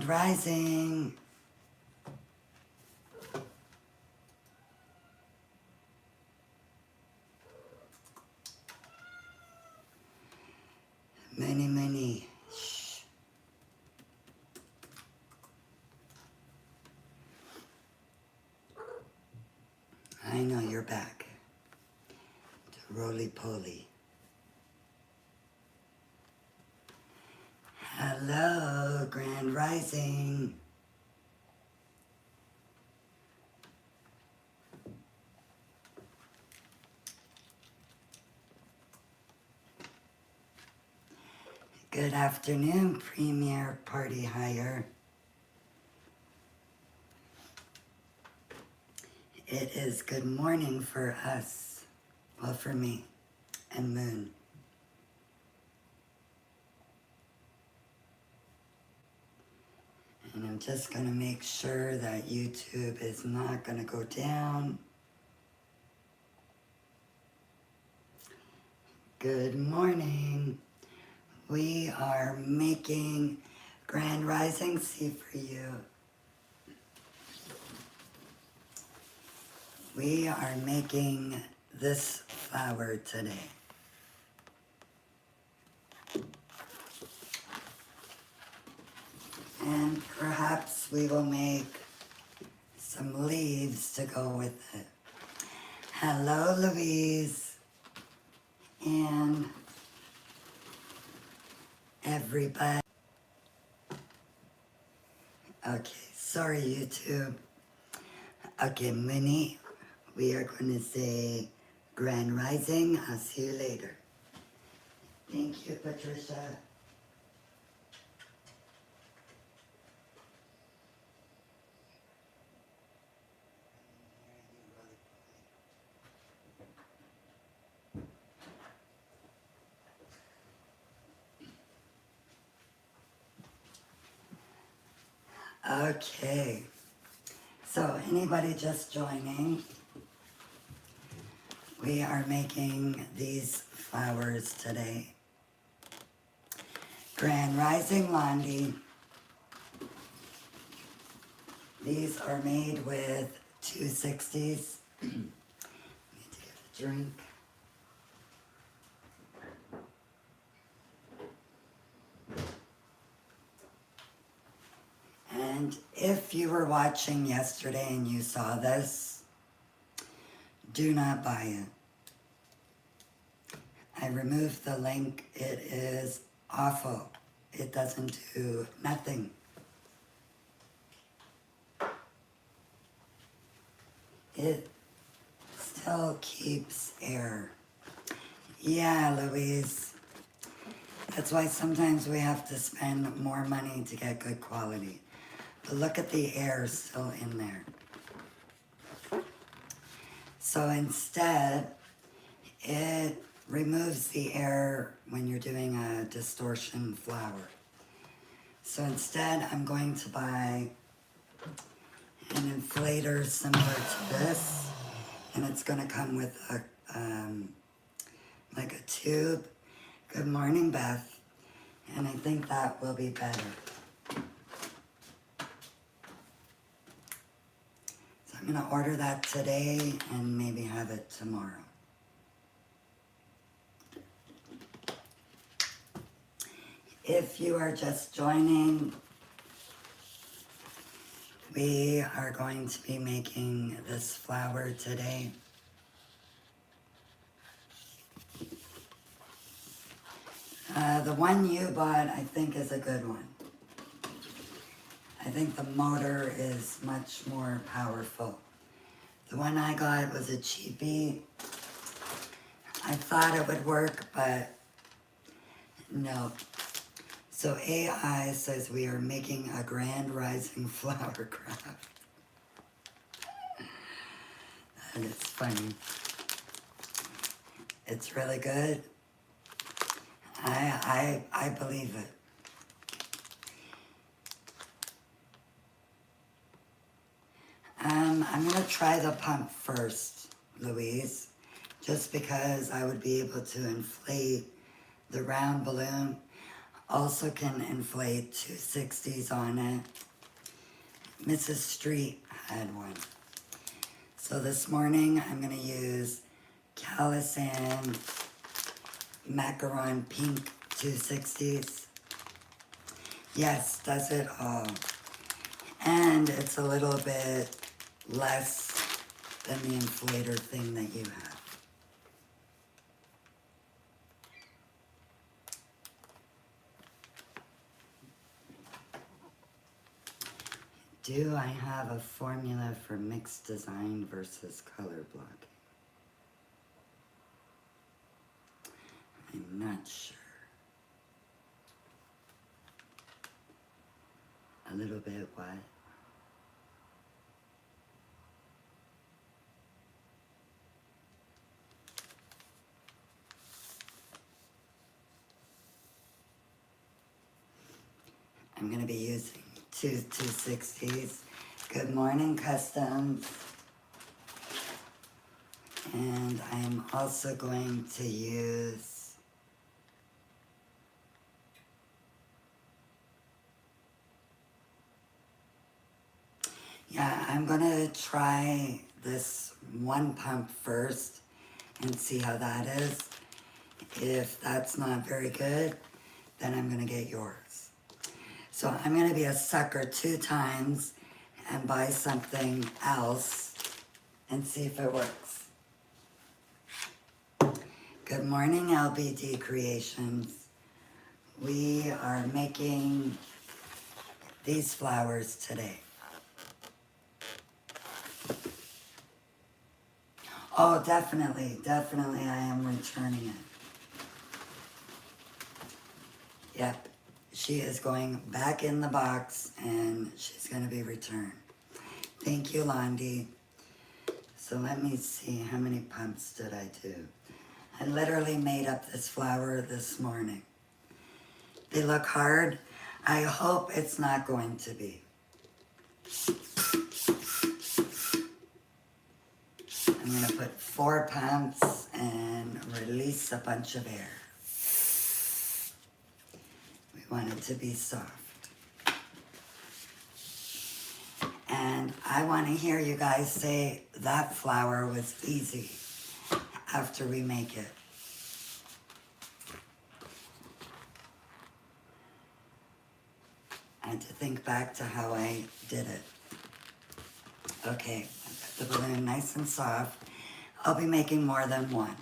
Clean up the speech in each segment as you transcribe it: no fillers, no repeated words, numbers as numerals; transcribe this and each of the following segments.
Rising. Many. Shh. I know you're back. Roly-poly. Hello, Grand Rising. Good afternoon, Premier Party Hire. It is good morning for us. Well, for me and Moon. And I'm just going to make sure that YouTube is not going to go down. Good morning. We are making Grand Rising C for you. We are making this flower today. And perhaps we will make some leaves to go with it. Hello, Louise. And everybody. Okay, sorry, YouTube. Okay, Minnie, we are going to say Grand Rising. I'll see you later. Thank you, Patricia. Okay, so anybody just joining, we are making these flowers today. Grand Rising Londi. These are made with 260s. Need to get a drink. And if you were watching yesterday and you saw this, do not buy it. I removed the link. It is awful. It doesn't do nothing. It still keeps air. Yeah, Louise. That's why sometimes we have to spend more money to get good quality. But look at the air still in there. So instead, it removes the air when you're doing a distortion flower. So instead, I'm going to buy an inflator similar to this, and it's going to come with a like a tube. Good morning, Beth. And I think that will be better. So I'm going to order that today and maybe have it tomorrow. If you are just joining, we are going to be making this flower today. The one you bought, I think, is a good one. I think the motor is much more powerful. The one I got was a cheapie. I thought it would work, but no. So AI says we are making a Grand Rising flower craft. That is funny. It's really good. I believe it. I'm going to try the pump first, Louise, just because I would be able to inflate the round balloon. Also can inflate 260s on it. Mrs. Street had one. So this morning I'm going to use Calisan Macaron Pink 260s. Yes, does it all. And it's a little bit less than the inflator thing that you have. Do I have a formula for mixed design versus color blocking? I'm not sure. A little bit what? I'm going to be using two 260s. Good morning, Customs. And I'm also going to use I'm going to try this one pump first and see how that is. If that's not very good, then I'm going to get yours. So I'm going to be a sucker 2 times and buy something else and see if it works. Good morning, LBD Creations. We are making these flowers today. Oh, definitely I am returning it. Yep, she is going back in the box and she's going to be returned. Thank you, Londi. So let me see, how many pumps did I do? I literally made up this flower this morning. They look hard. I hope it's not going to be. I'm going to put 4 pumps and release a bunch of air. We want it to be soft. And I want to hear you guys say that flower was easy after we make it. I had to think back to how I did it. Okay, I got the balloon nice and soft. I'll be making more than one.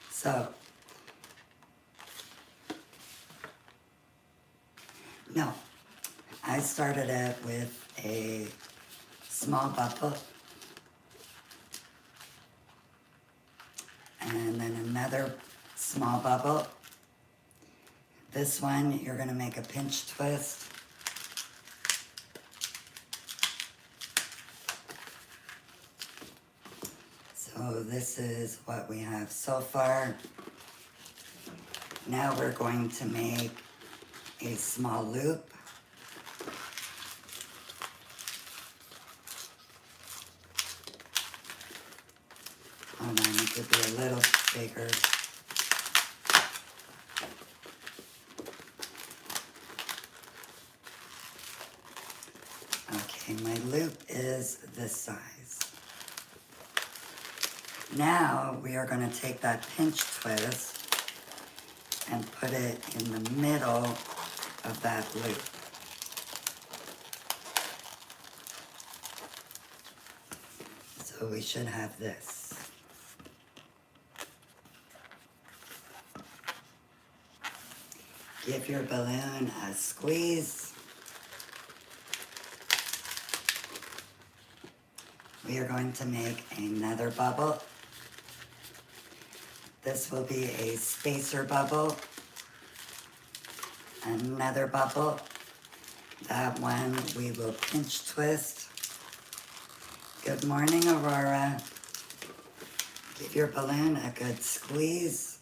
So, no, I started it with a small bubble and then another small bubble. This one, you're going to make a pinch twist. So this is what we have so far. Now we're going to make a small loop. Hold on, it could be a little bigger. Okay, my loop is this size. Now we are going to take that pinch twist and put it in the middle of that loop. So we should have this. Give your balloon a squeeze. We are going to make another bubble. This will be a spacer bubble. Another bubble. That one we will pinch twist. Good morning, Aurora. Give your balloon a good squeeze.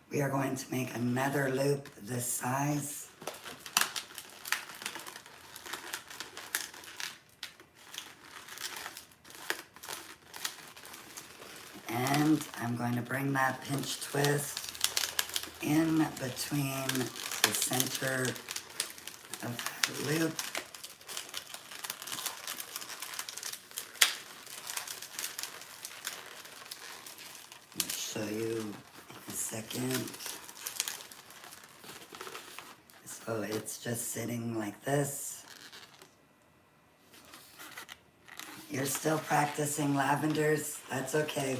We are going to make another loop this size. And I'm going to bring that pinch twist in between the center of that loop. I'll show you in a second. So it's just sitting like this. You're still practicing lavenders, that's okay.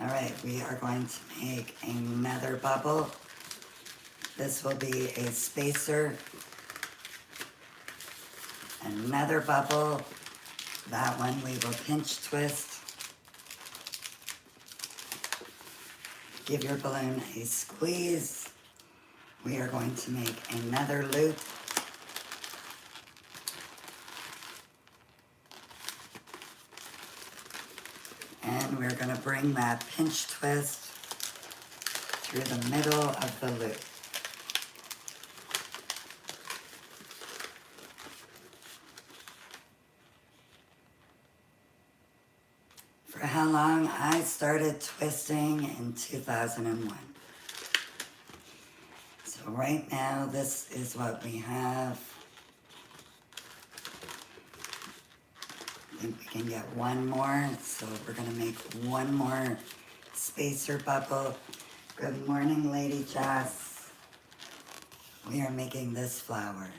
All right, we are going to make another bubble. This will be a spacer. Another bubble. That one we will pinch twist. Give your balloon a squeeze. We are going to make another loop. And we're going to bring that pinch twist through the middle of the loop. For how long? I started twisting in 2001. So right now, this is what we have. I think we can get one more, so we're gonna make one more spacer bubble. Good morning, Lady Jess. We are making this flower.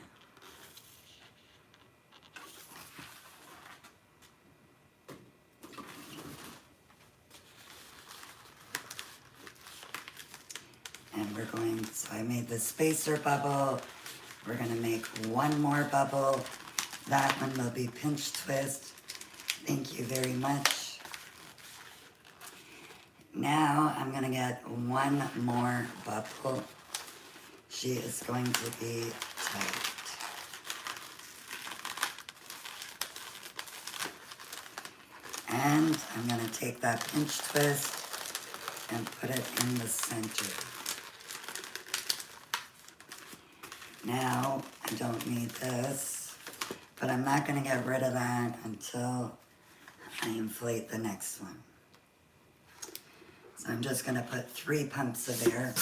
And we're going, so I made the spacer bubble. We're gonna make one more bubble. That one will be pinch twist. Thank you very much. Now I'm gonna get one more bubble. She is going to be tight. And I'm gonna take that pinch twist and put it in the center. Now, I don't need this, but I'm not gonna get rid of that until I inflate the next one. So I'm just gonna put 3 pumps of air.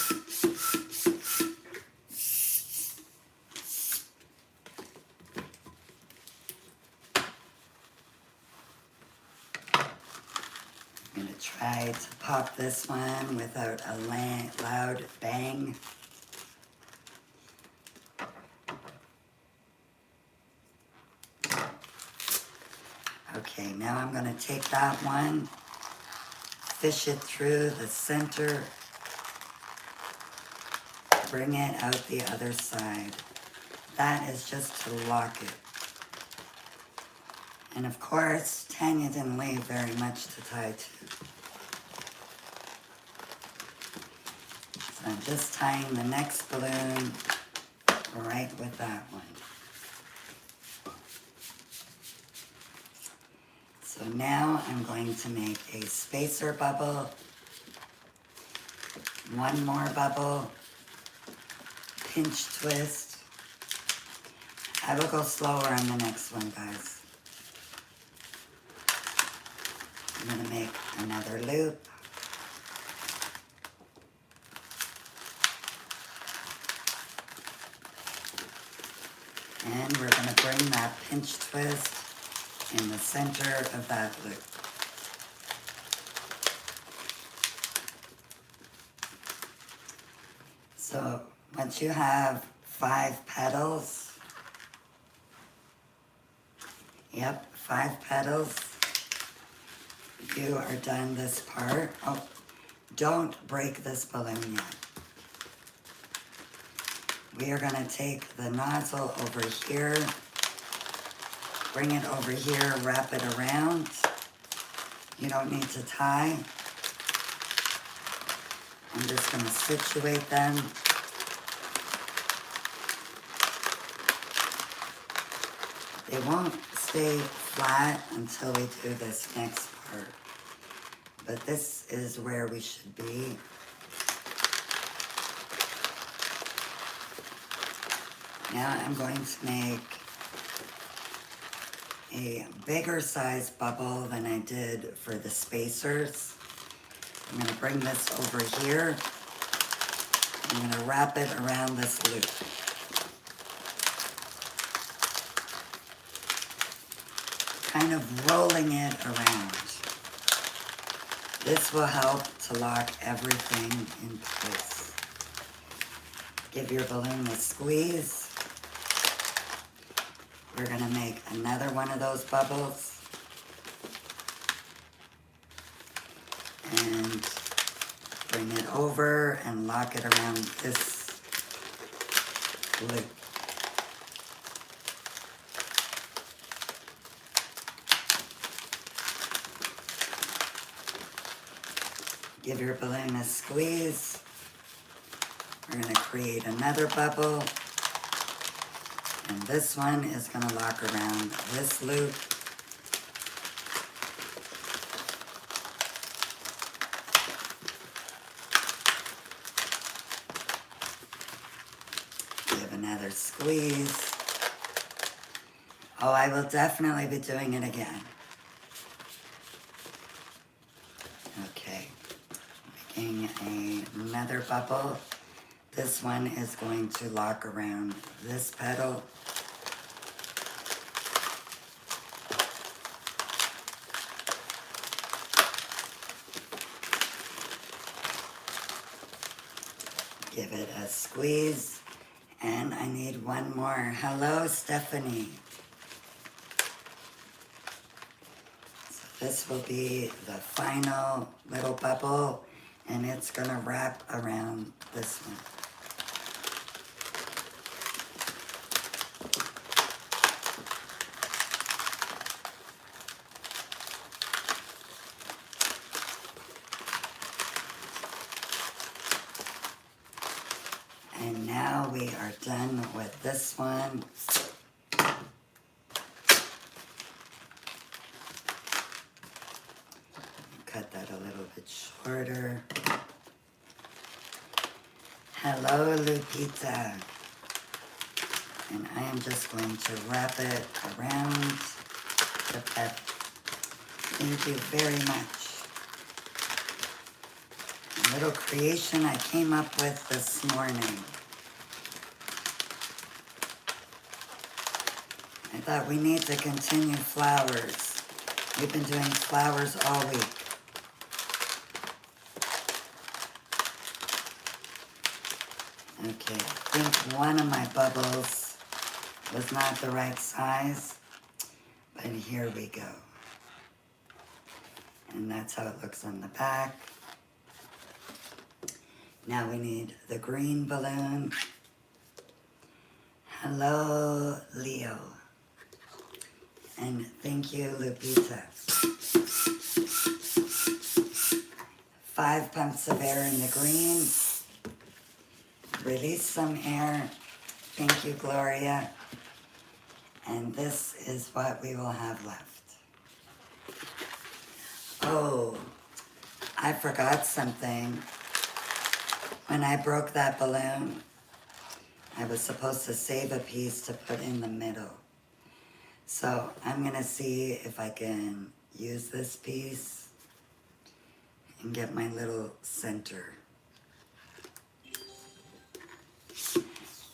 I'm gonna try to pop this one without a loud bang. Okay, now I'm going to take that one, fish it through the center, bring it out the other side. That is just to lock it. And of course, Tanya didn't leave very much to tie to. So I'm just tying the next balloon right with that one. So now I'm going to make a spacer bubble, one more bubble, pinch twist. I will go slower on the next one, guys. I'm going to make another loop. And we're going to bring that pinch twist in the center of that loop. So once you have 5 petals, yep, 5 petals, you are done this part. Oh, don't break this balloon yet. We are going to take the nozzle over here, bring it over here, wrap it around. You don't need to tie. I'm just going to situate them. They won't stay flat until we do this next part. But this is where we should be. Now I'm going to make a bigger size bubble than I did for the spacers. I'm going to bring this over here. I'm going to wrap it around this loop. Kind of rolling it around. This will help to lock everything in place. Give your balloon a squeeze. We're going to make another one of those bubbles. And bring it over and lock it around this loop. Give your balloon a squeeze. We're going to create another bubble. And this one is going to lock around this loop. Give another squeeze. Oh, I will definitely be doing it again. Okay. Making another bubble. This one is going to lock around this petal. Give it a squeeze. And I need one more. Hello, Stephanie. So this will be the final little bubble, and it's going to wrap around this one. And now we are done with this one. Cut that a little bit shorter. Hello, Lupita. And I am just going to wrap it around the pet. Thank you very much. A little creation I came up with this morning. I thought we need to continue flowers. We've been doing flowers all week. Okay, I think one of my bubbles was not the right size, but here we go. And that's how it looks on the back. Now we need the green balloon. Hello, Leo. And thank you, Lupita. 5 pumps of air in the green. Release some air. Thank you, Gloria. And this is what we will have left. Oh, I forgot something. When I broke that balloon, I was supposed to save a piece to put in the middle. So I'm going to see if I can use this piece and get my little center.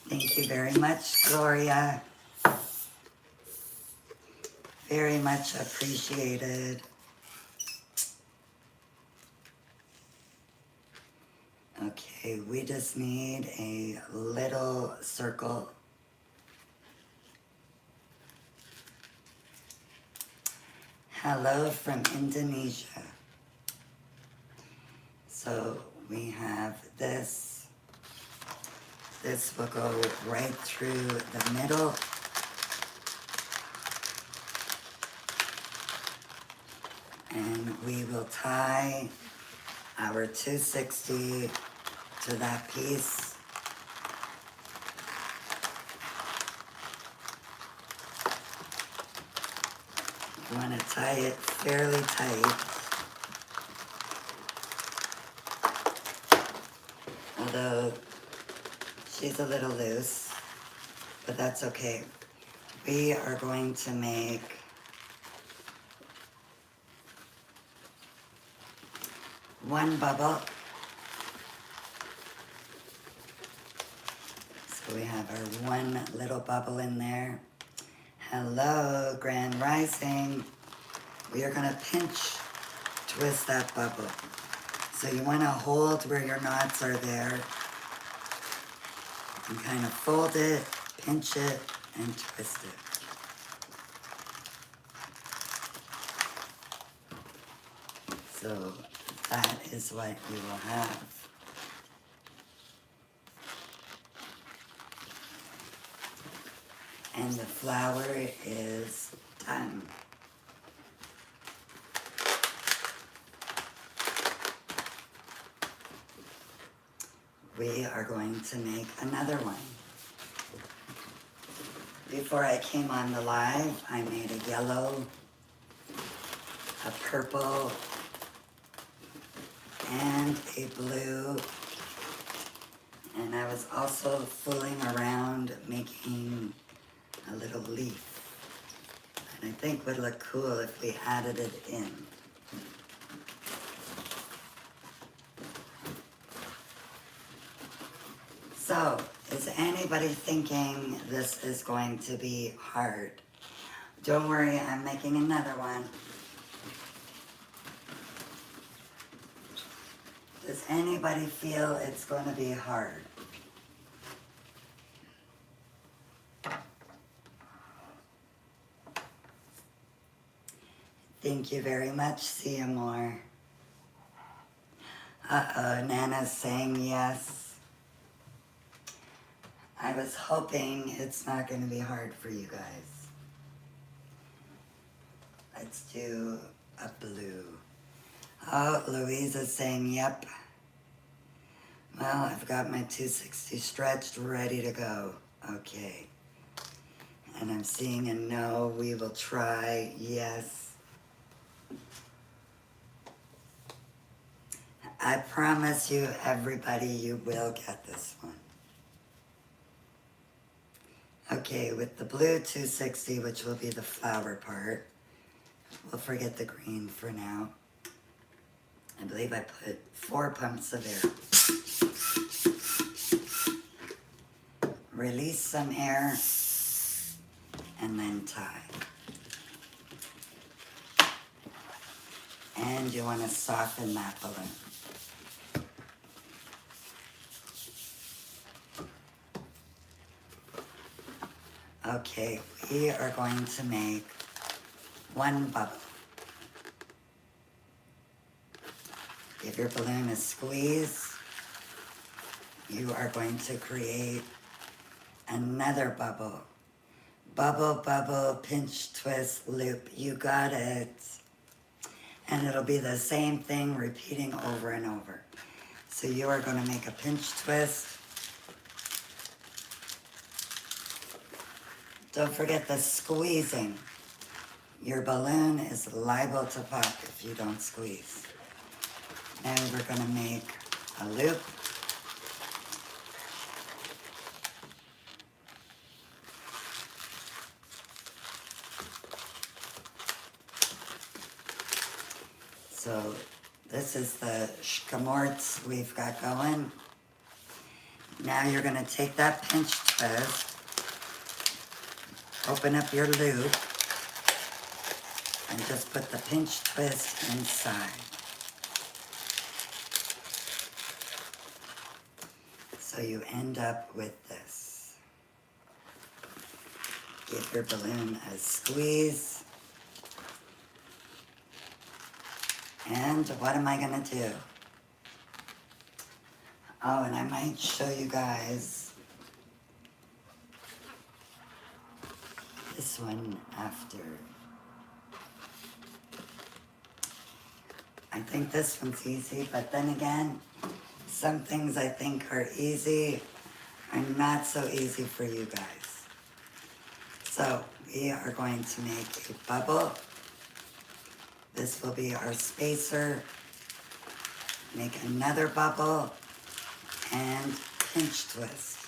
Thank you very much, Gloria. Very much appreciated. Okay, we just need a little circle. Hello from Indonesia. So we have this. This will go right through the middle. And we will tie our 260 to that piece. You want to tie it fairly tight. Although she's a little loose, but that's okay. We are going to make one bubble. So we have our one little bubble in there. Hello, Grand Rising. We are gonna pinch twist that bubble. So you wanna hold where your knots are there and kind of fold it, pinch it, and twist it. So that is what you will have. And the flower is done. We are going to make another one. Before I came on the live, I made a yellow, a purple, and a blue. And I was also fooling around making a little leaf. And I think would look cool if we added it in. So, is anybody thinking this is going to be hard? Don't worry, I'm making another one. Does anybody feel it's going to be hard? Thank you very much, see you more. Uh-oh, Nana's saying yes. I was hoping it's not going to be hard for you guys. Let's do a blue. Oh, Louisa's saying yep. Well, I've got my 260 stretched, ready to go. Okay. And I'm seeing a no, we will try, yes. I promise you, everybody, you will get this one. Okay, with the blue 260, which will be the flower part, we'll forget the green for now. I believe I put 4 pumps of air. Release some air, and then tie. And you want to soften that balloon. Okay, we are going to make one bubble. Give your balloon a squeeze. You are going to create another bubble. Bubble, bubble, pinch, twist, loop. You got it. And it'll be the same thing repeating over and over. So you are going to make a pinch twist. Don't forget the squeezing. Your balloon is liable to pop if you don't squeeze. Now we're going to make a loop. So this is the schmorts we've got going. Now you're going to take that pinch twist, open up your loop, and just put the pinch twist inside. So you end up with this. Give your balloon a squeeze. And what am I gonna do? Oh, and I might show you guys this one after. I think this one's easy, but then again, some things I think are easy are not so easy for you guys. So we are going to make a bubble. This will be our spacer. Make another bubble and pinch twist.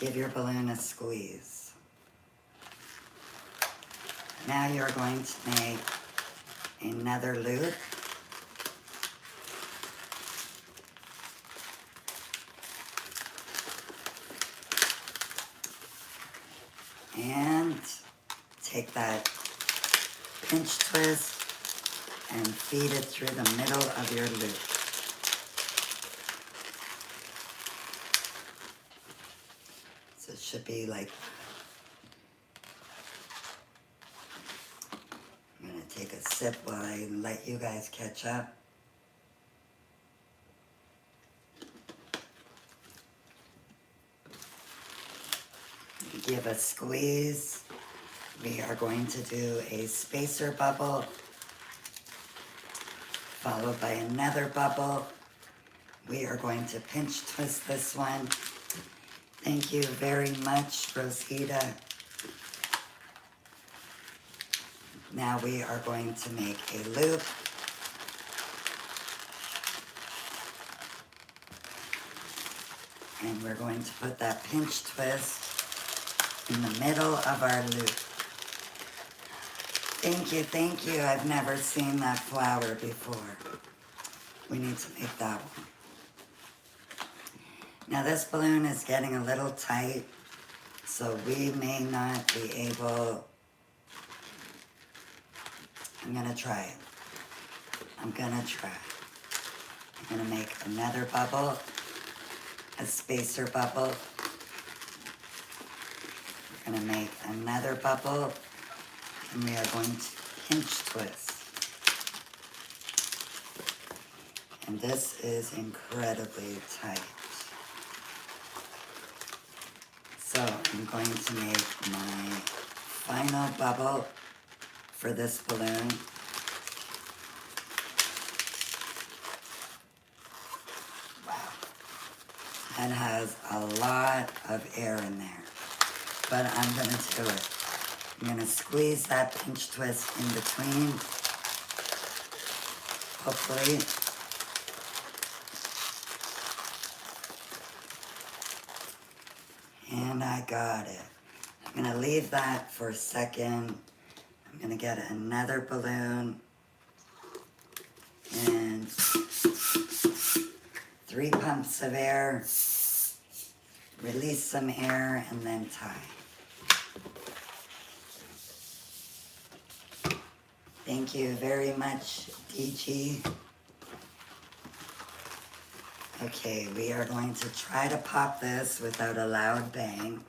Give your balloon a squeeze. Now you're going to make another loop. And take that pinch twist and feed it through the middle of your loop. So it should be like, I'm going to take a sip while I let you guys catch up. Give a squeeze. We are going to do a spacer bubble, followed by another bubble. We are going to pinch twist this one. Thank you very much, Rosita. Now we are going to make a loop. And we're going to put that pinch twist in the middle of our loop. Thank you, thank you. I've never seen that flower before. We need to make that one. Now this balloon is getting a little tight, so we may not be able, I'm gonna try it. I'm gonna make another bubble, a spacer bubble. We're gonna make another bubble, and we are going to pinch twist. And this is incredibly tight. So I'm going to make my final bubble for this balloon. Wow. That has a lot of air in there, but I'm going to do it. I'm going to squeeze that pinch twist in between, hopefully. And I got it. I'm going to leave that for a second. I'm going to get another balloon and 3 pumps of air, release some air, and then tie. Thank you very much, DG. Okay, we are going to try to pop this without a loud bang.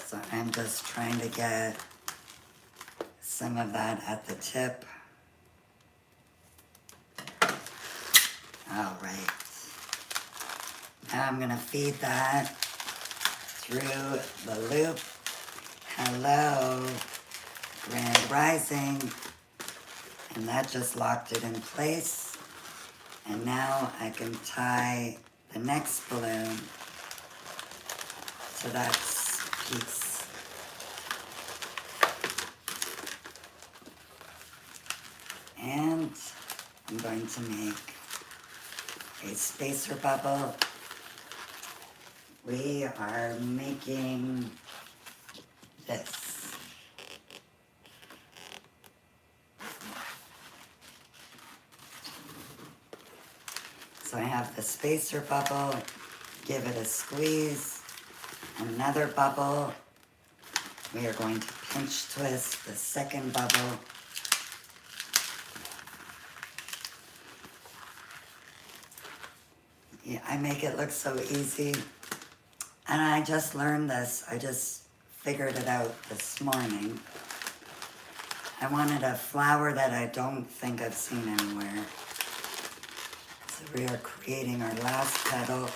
So I'm just trying to get some of that at the tip. All right. Now I'm gonna feed that through the loop. Hello, Grand Rising. And that just locked it in place. And now I can tie the next balloon to that piece. And I'm going to make a spacer bubble. We are making this. So I have the spacer bubble, give it a squeeze, another bubble. We are going to pinch twist the second bubble. Yeah, I make it look so easy. And I just learned this. I just figured it out this morning. I wanted a flower that I don't think I've seen anywhere. So we are creating our last petal.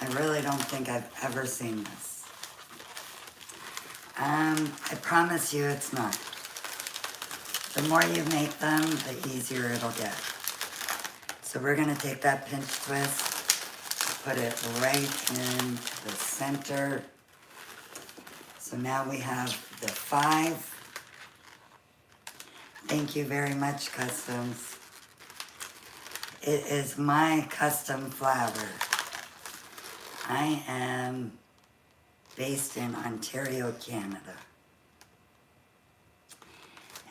I really don't think I've ever seen this. I promise you it's not. The more you make them, the easier it'll get. So we're gonna take that pinch twist, put it right in the center. So now we have the 5. Thank you very much, Customs. It is my custom flower. I am based in Ontario, Canada.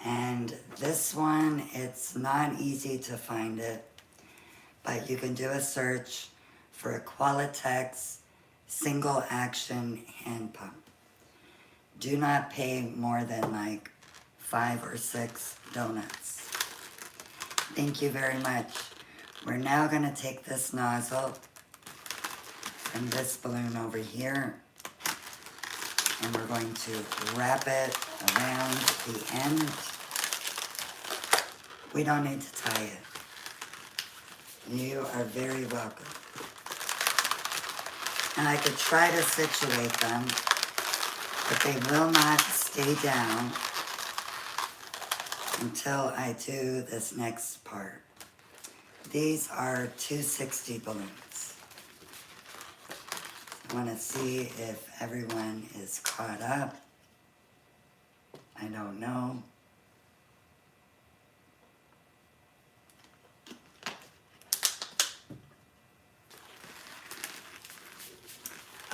And this one, it's not easy to find it, but you can do a search for a Qualitex single action hand pump. Do not pay more than like 5 or 6 donuts. Thank you very much. We're now going to take this nozzle and this balloon over here, and we're going to wrap it around the end. We don't need to tie it. You are very welcome. And I could try to situate them, but they will not stay down until I do this next part. These are 260 balloons. I want to see if everyone is caught up. I don't know.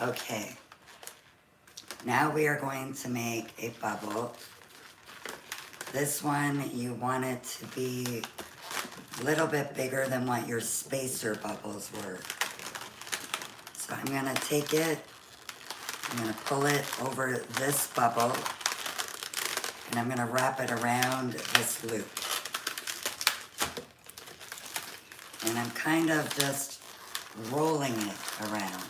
Okay. Now we are going to make a bubble. This one, you want it to be a little bit bigger than what your spacer bubbles were. So I'm going to take it, I'm going to pull it over this bubble, and I'm going to wrap it around this loop. And I'm kind of just rolling it around.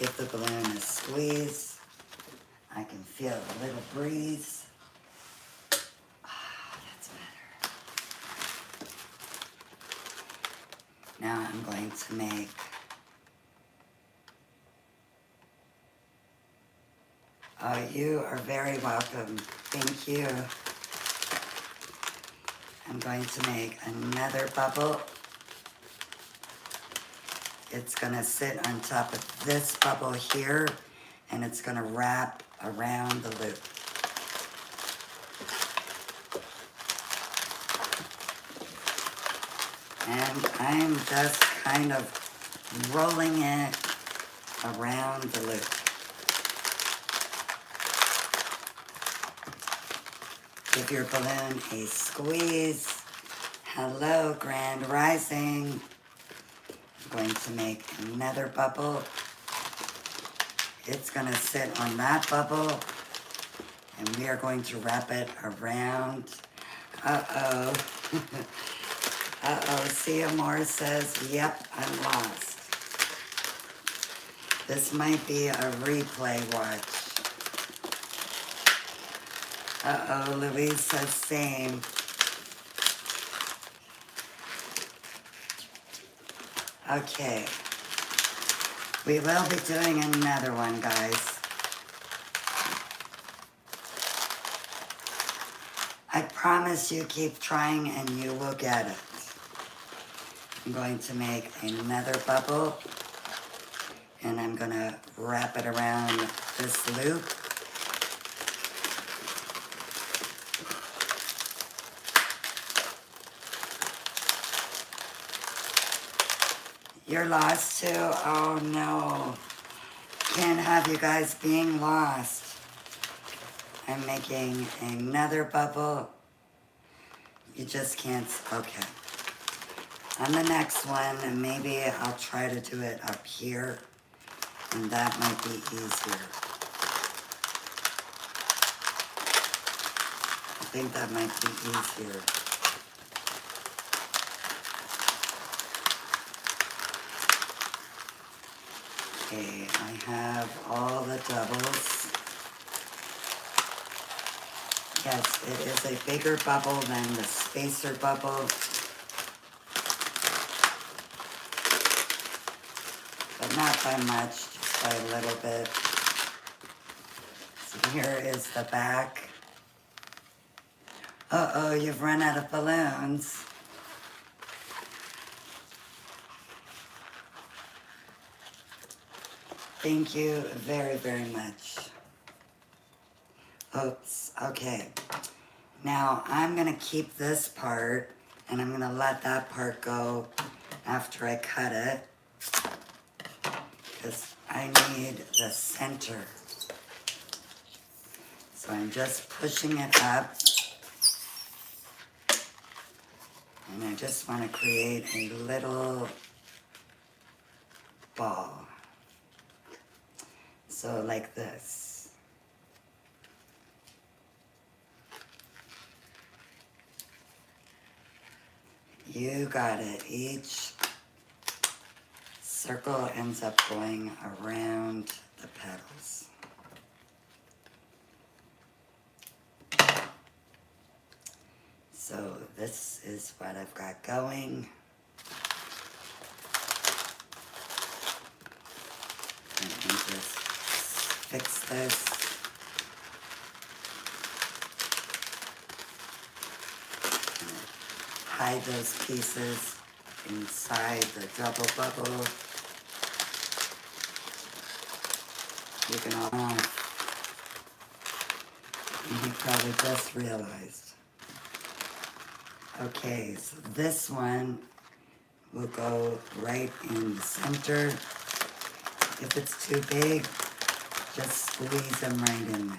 If the balloon is squeezed, I can feel a little breeze. Ah, that's better. Now I'm going to make you are very welcome. Thank you. I'm going to make another bubble. It's going to sit on top of this bubble here, and it's going to wrap around the loop. And I'm just kind of rolling it around the loop. Give your balloon a squeeze. Hello, Grand Rising. I'm going to make another bubble. It's going to sit on that bubble, and we are going to wrap it around. Uh-oh. Uh-oh. Sia Moore says, yep, I'm lost. This might be a replay watch. Uh-oh. Louise says same. Okay. We will be doing another one, guys. I promise you, keep trying and you will get it. I'm going to make another bubble, and I'm going to wrap it around this loop. You're lost too? Oh no. Can't have you guys being lost. I'm making another bubble. You just can't, okay. On the next one, maybe I'll try to do it up here, and that might be easier. I think that might be easier. Okay, I have all the doubles. Yes, it is a bigger bubble than the spacer bubble. But not by much, just by a little bit. So here is the back. Uh-oh, you've run out of balloons. Thank you very, very much. Oops, okay. Now I'm gonna keep this part, and I'm gonna let that part go after I cut it, because I need the center. So I'm just pushing it up. And I just want to create a little ball. So like this. You got it. Each circle ends up going around the petals. So this is what I've got going. And just fix this. Hide those pieces inside the double bubble. You can all, you probably just realized. Okay, so this one will go right in the center. If it's too big, just squeeze them right in there.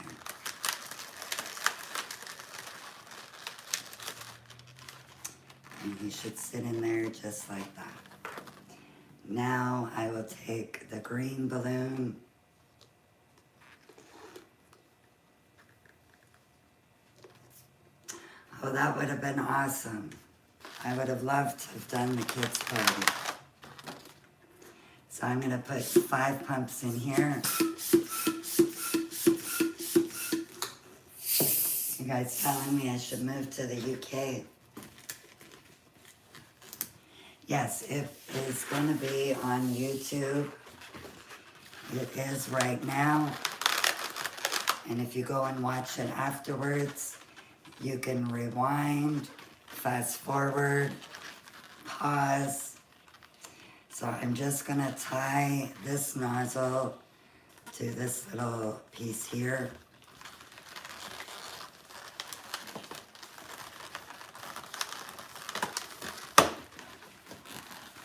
And he should sit in there just like that. Now I will take the green balloon. Oh, that would have been awesome. I would have loved to have done the kids' party. So I'm going to put 5 pumps in here. You guys telling me I should move to the UK. Yes, it is going to be on YouTube. It is right now. And if you go and watch it afterwards, you can rewind, fast forward, pause. So I'm just going to tie this nozzle to this little piece here.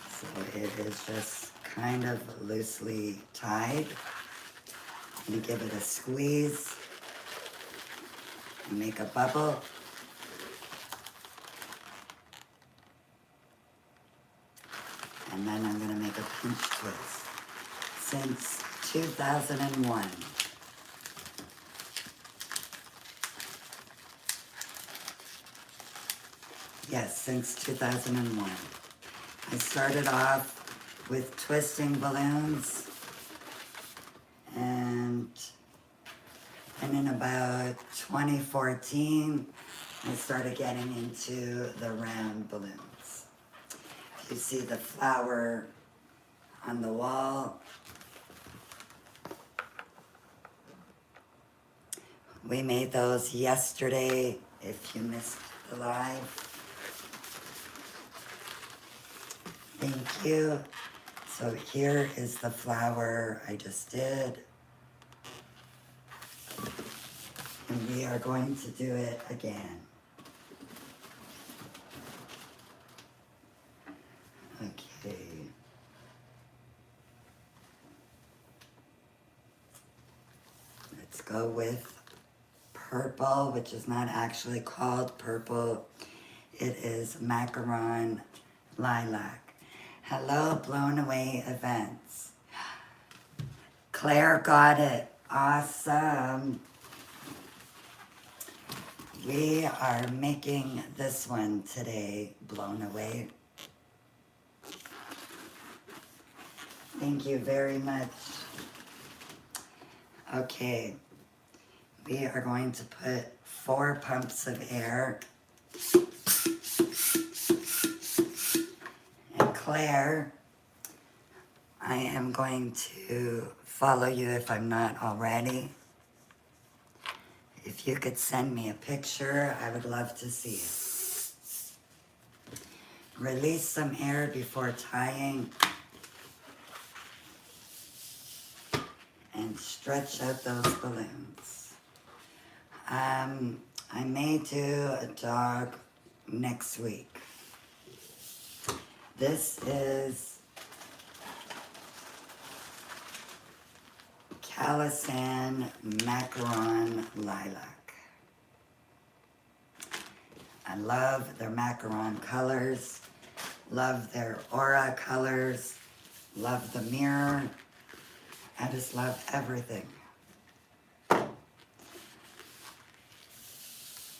So it is just kind of loosely tied. I'm going to give it a squeeze and make a bubble. And then I'm going to make a pinch twist. Since 2001. Yes, since 2001. I started off with twisting balloons, and in about 2014, I started getting into the round balloons. You see the flower on the wall. We made those yesterday, if you missed the live. Thank you. So here is the flower I just did. And we are going to do it again. Okay. Let's go with purple, which is not actually called purple. It is Macaron Lilac. Hello, Blown Away Events. Claire got it. Awesome. We are making this one today, Blown Away. Thank you very much. Okay. We are going to put 4 pumps of air. And Claire, I am going to follow you if I'm not already. If you could send me a picture, I would love to see it. Release some air before tying. And stretch out those balloons. I may do a dog next week. This is Palisand Macaron Lilac. I love their Macaron colors, love their aura colors, love the mirror. I just love everything.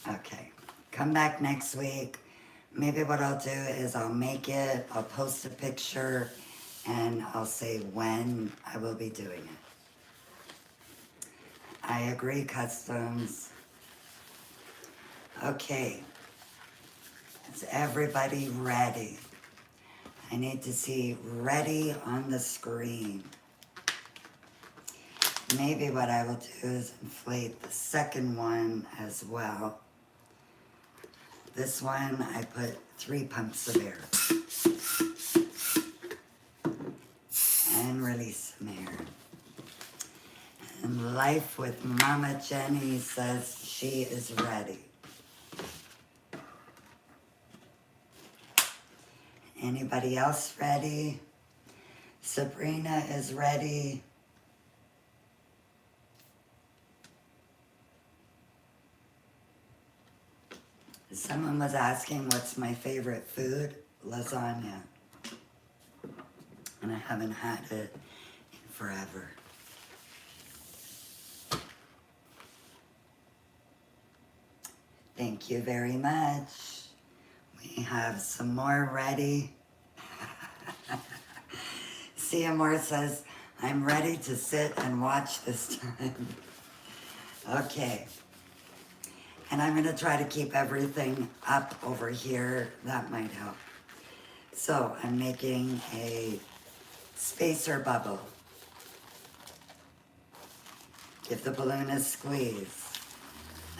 Okay, come back next week. Maybe what I'll do is I'll make it, I'll post a picture, and I'll say when I will be doing it. I agree, Customs. Okay, is everybody ready? I need to see ready on the screen. Maybe what I will do is inflate the second one as well. This one, I put 3 pumps of air. And release some air. And Life with Mama Jenny says she is ready. Anybody else ready? Sabrina is ready. Someone was asking what's my favorite food? Lasagna. And I haven't had it in forever. Thank you very much. We have some more ready. Seymour says, I'm ready to sit and watch this time. Okay. And I'm going to try to keep everything up over here. That might help. So I'm making a spacer bubble. Give the balloon a squeeze.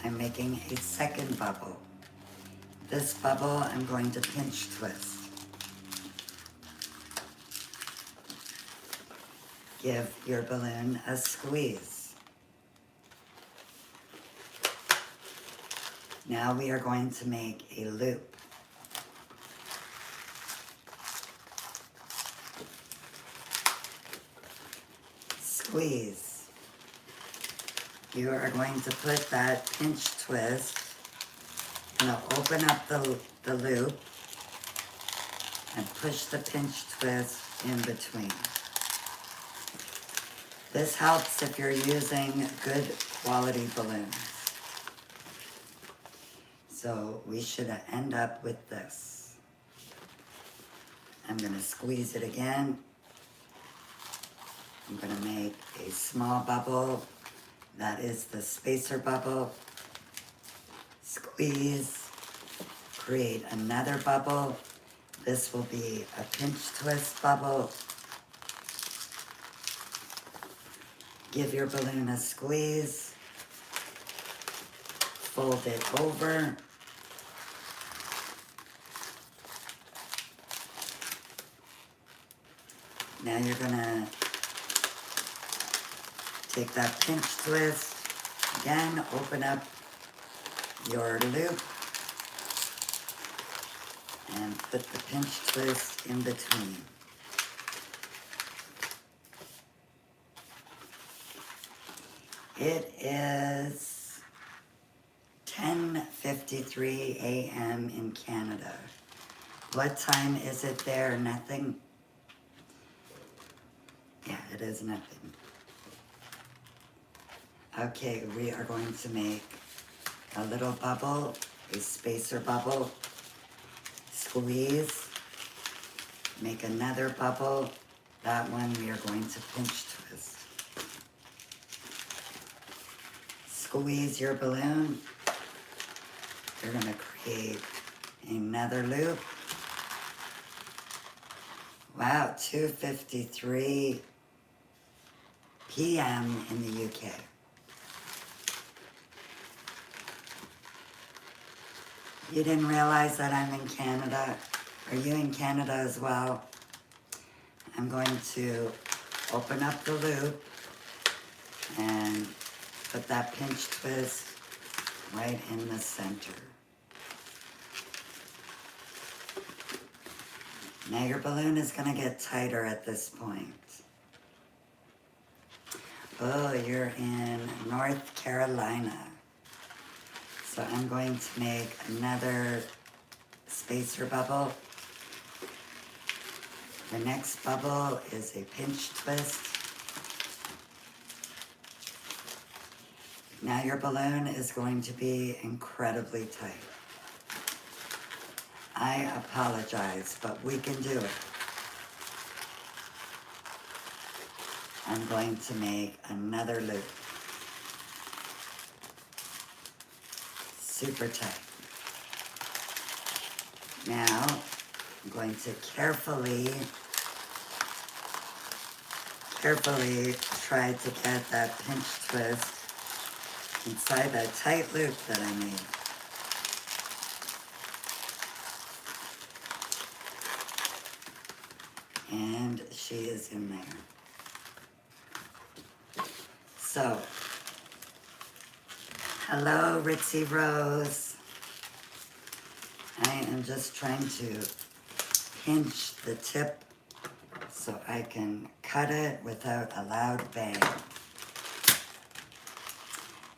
I'm making a second bubble. This bubble I'm going to pinch twist. Give your balloon a squeeze. Now we are going to make a loop. Squeeze. You are going to put that pinch twist and open up the loop and push the pinch twist in between. This helps if you're using good quality balloons. So we should end up with this. I'm going to squeeze it again. I'm going to make a small bubble. That is the spacer bubble. Squeeze. Create another bubble. This will be a pinch twist bubble. Give your balloon a squeeze. Fold it over. Now you're gonna take that pinch twist, again, open up your loop, and put the pinch twist in between. It is 10:53 a.m. in Canada. What time is it there? Nothing? Yeah, it is nothing. Okay, we are going to make a little bubble, a spacer bubble, squeeze, make another bubble. That one we are going to pinch twist. Squeeze your balloon. You're going to create another loop. Wow, 2:53 p.m. in the UK. You didn't realize that I'm in Canada? Are you in Canada as well? I'm going to open up the loop and put that pinch twist right in the center. Now your balloon is going to get tighter at this point. Oh, you're in North Carolina. So I'm going to make another spacer bubble. The next bubble is a pinch twist. Now your balloon is going to be incredibly tight. I apologize, but we can do it. I'm going to make another loop. Super tight. Now, I'm going to carefully try to get that pinch twist inside that tight loop that I made. And she is in there. So, hello, Ritzy Rose. I am just trying to pinch the tip so I can cut it without a loud bang.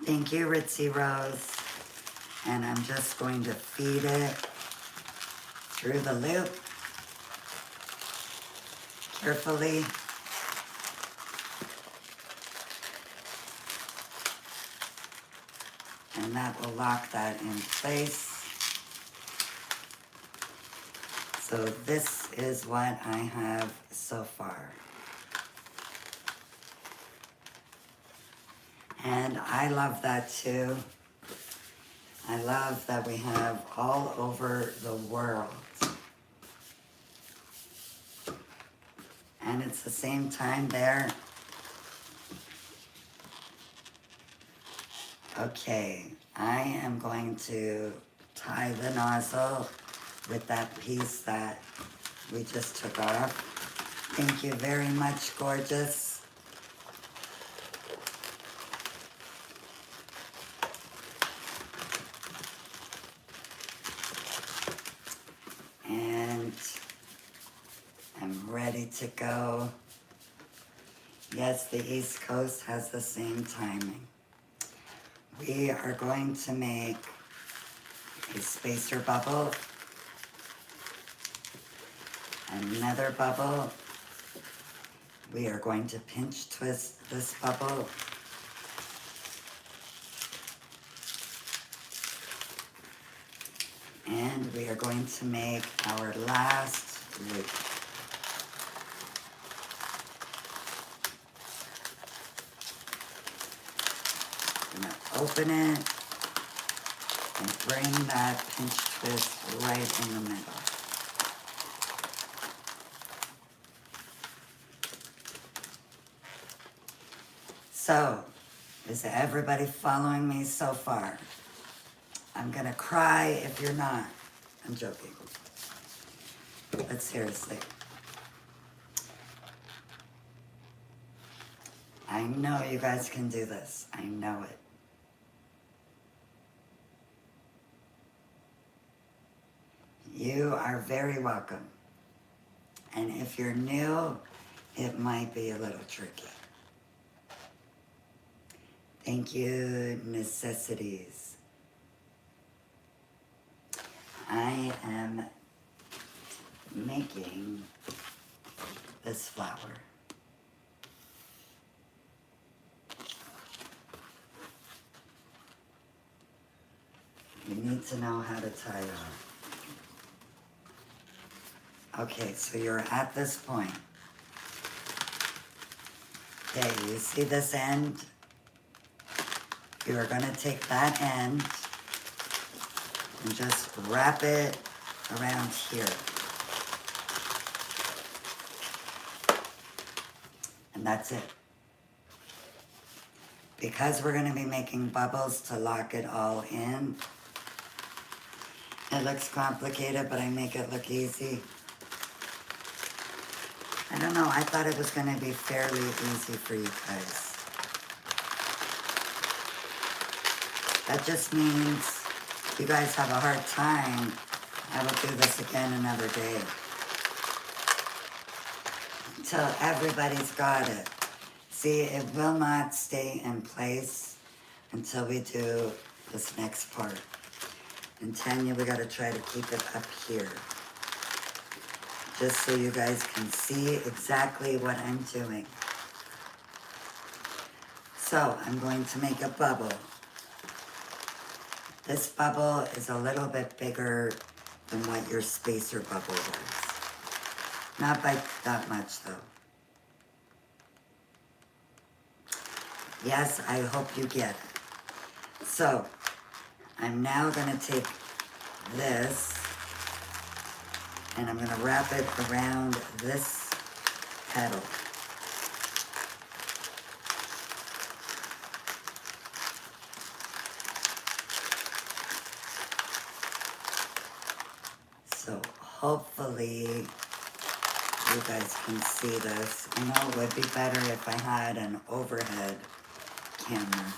Thank you, Ritzy Rose. And I'm just going to feed it through the loop carefully. And that will lock that in place. So this is what I have so far. And I love that too. I love that we have all over the world. And it's the same time there. Okay, I am going to tie the nozzle with that piece that we just took off. Thank you very much, gorgeous. And I'm ready to go. Yes, the East Coast has the same timing. We are going to make a spacer bubble, another bubble. We are going to pinch twist this bubble. And we are going to make our last loop. I'm going to open it and bring that pinch twist right in the middle. So, is everybody following me so far? I'm gonna cry if you're not. I'm joking. But seriously. I know you guys can do this. I know it. You are very welcome. And if you're new, it might be a little tricky. Thank you, necessities. I am making this flower. You need to know how to tie it on. Okay, so you're at this point. Okay, you see this end? You are going to take that end and just wrap it around here. And that's it. Because we're going to be making bubbles to lock it all in, it looks complicated, but I make it look easy. I don't know, I thought it was going to be fairly easy for you guys. That just means if you guys have a hard time, I will do this again another day. Until everybody's got it. See, it will not stay in place until we do this next part. And Tanya, we gotta try to keep it up here. Just so you guys can see exactly what I'm doing. So, I'm going to make a bubble. This bubble is a little bit bigger than what your spacer bubble was. Not by that much though. Yes, I hope you get it. So, I'm now gonna take this and I'm gonna wrap it around this petal. So hopefully you guys can see this. I know it would be better if I had an overhead camera.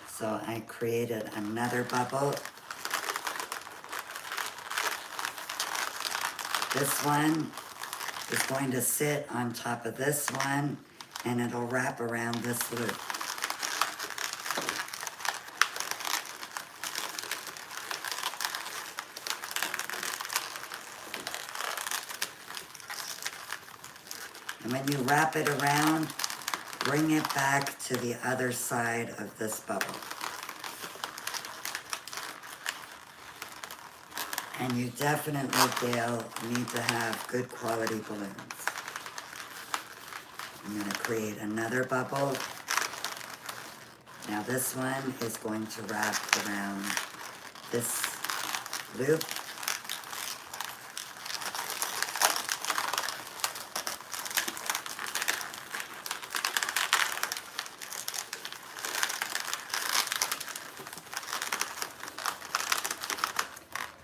So I created another bubble. This one is going to sit on top of this one and it'll wrap around this loop. And when you wrap it around, bring it back to the other side of this bubble. And you definitely, Gail, need to have good quality balloons. I'm going to create another bubble. Now this one is going to wrap around this loop.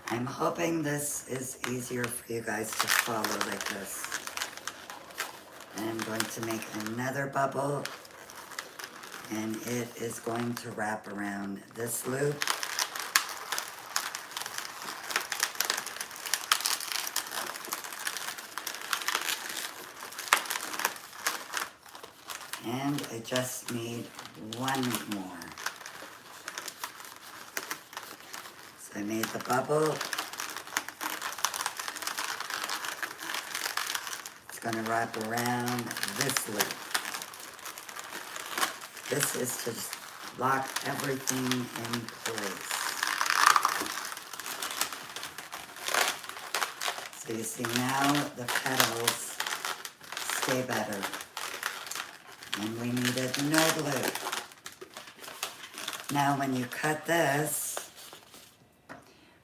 I'm hoping this is easier for you guys to follow like this. And I'm going to make another bubble, and it is going to wrap around this loop. And I just need one more. So I made the bubble. It's going to wrap around this loop. This is to just lock everything in place. So you see now the petals stay better. And we needed no glue. Now when you cut this,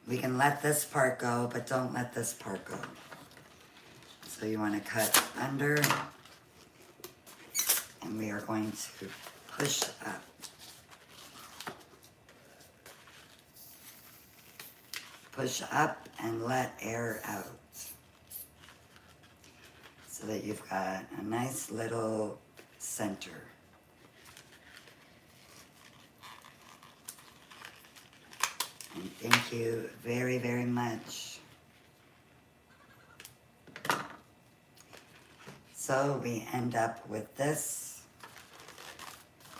we can let this part go, but don't let this part go. So you want to cut under, and we are going to push up. Push up and let air out. So that you've got a nice little center. And thank you very, very much. So we end up with this.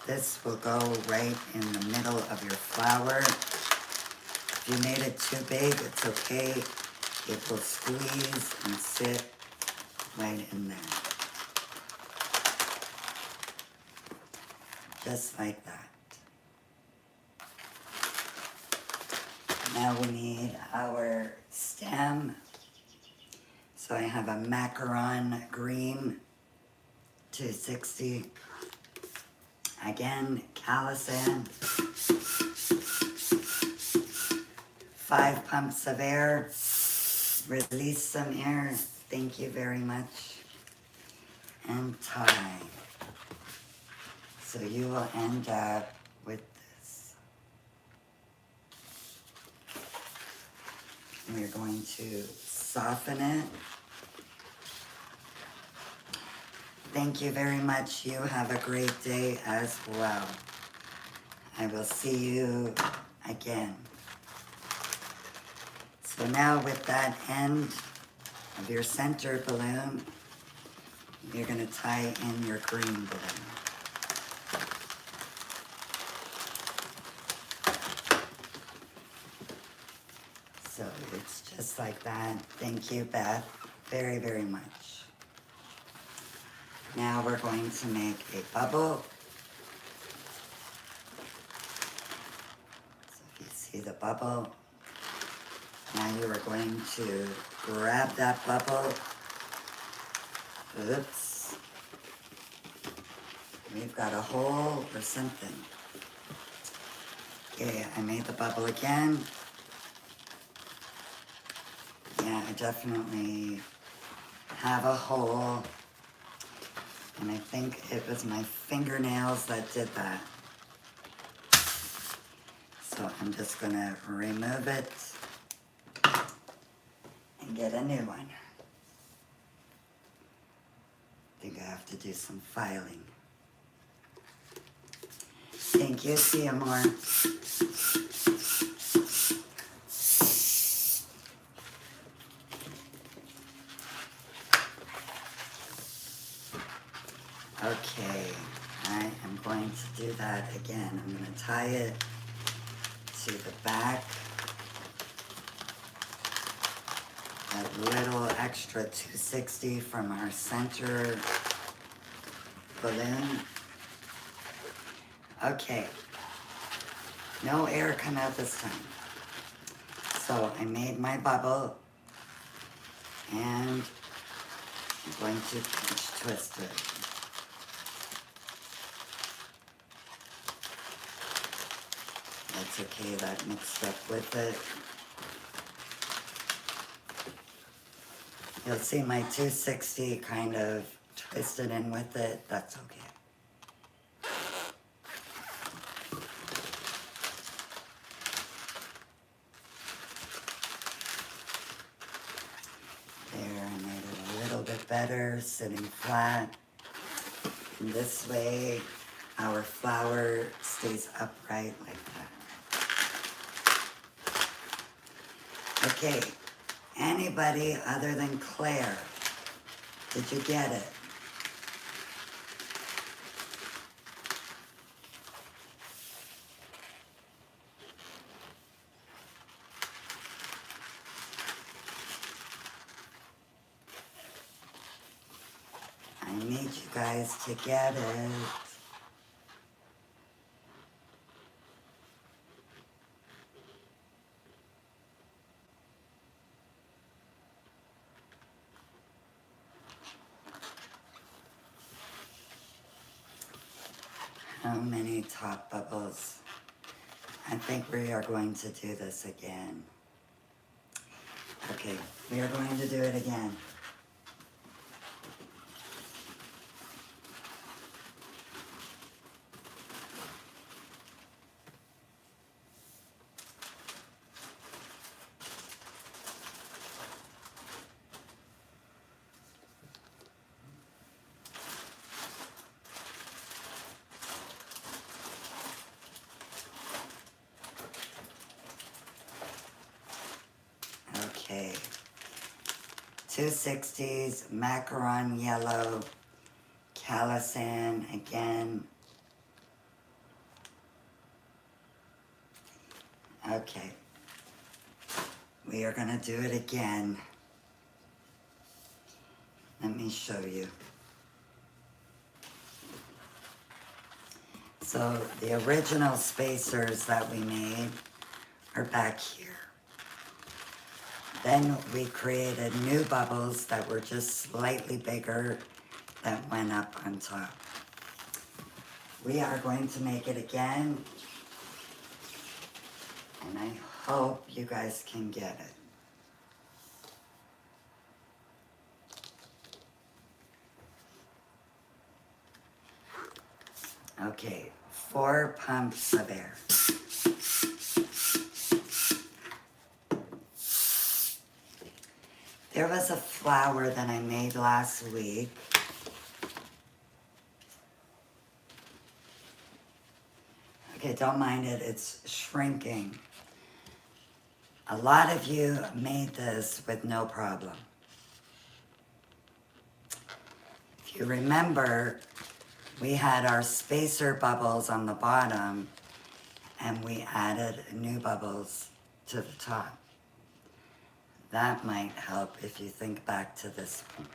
This will go right in the middle of your flower. If you made it too big, it's okay. It will squeeze and sit right in there. Just like that. Now we need our stem. So I have a Macaron green 260. Again, calisand. 5 pumps of air. Release some air. Thank you very much. And tie. So you will end up with this. We're going to soften it. Thank you very much. You have a great day as well. I will see you again. So now with that end of your center balloon, you're going to tie in your green balloon. So it's just like that. Thank you, Beth, very, very much. Now we're going to make a bubble. So if you see the bubble, now you are going to grab that bubble. Oops. We've got a hole or something. Okay, I made the bubble again. Yeah, I definitely have a hole. And I think it was my fingernails that did that. So I'm just gonna remove it and get a new one. I think I have to do some filing. Thank you, see you more. Okay, I am going to do that again. I'm going to tie it to the back. That little extra 260 from our center balloon. Okay, no air come out this time. So I made my bubble and I'm going to pinch twist it. That's okay, that mixed up with it. You'll see my 260 kind of twisted in with it. That's okay. There, I made it a little bit better, sitting flat. And this way, our flower stays upright like that. Okay, anybody other than Claire, did you get it? I need you guys to get it. How many top bubbles? I think we are going to do this again. Okay, we are going to do it again. Okay, 260s, Macaron yellow, Calisan again. Okay, we are gonna do it again. Let me show you. So the original spacers that we made are back here. Then we created new bubbles that were just slightly bigger that went up on top. We are going to make it again, and I hope you guys can get it. Okay, 4 pumps of air. There was a flower that I made last week. Okay, don't mind it, it's shrinking. A lot of you made this with no problem. If you remember, we had our spacer bubbles on the bottom and we added new bubbles to the top. That might help if you think back to this one.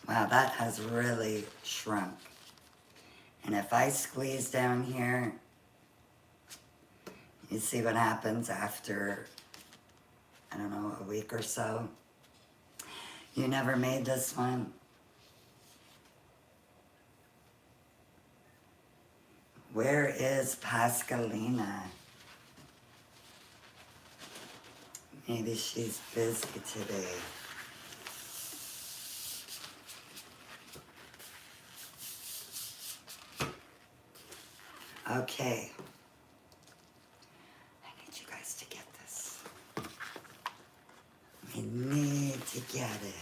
Wow, that has really shrunk. And if I squeeze down here, you see what happens after, I don't know, a week or so. You never made this one? Where is Pascalina? Maybe she's busy today. Okay. I need you guys to get this. We need to get it.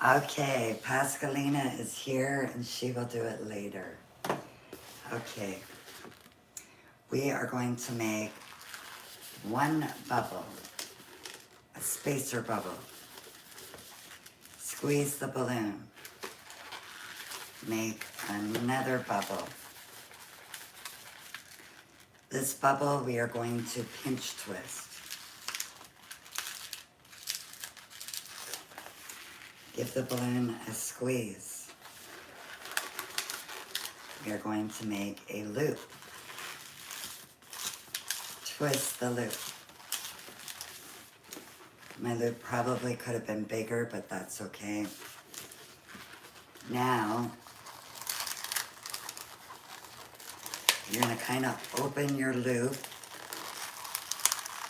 Okay, Pascalina is here and she will do it later. Okay. We are going to make one bubble, a spacer bubble. Squeeze the balloon. Make another bubble. This bubble we are going to pinch twist. Give the balloon a squeeze. We are going to make a loop. Twist the loop. My loop probably could have been bigger, but that's okay. Now, you're going to kind of open your loop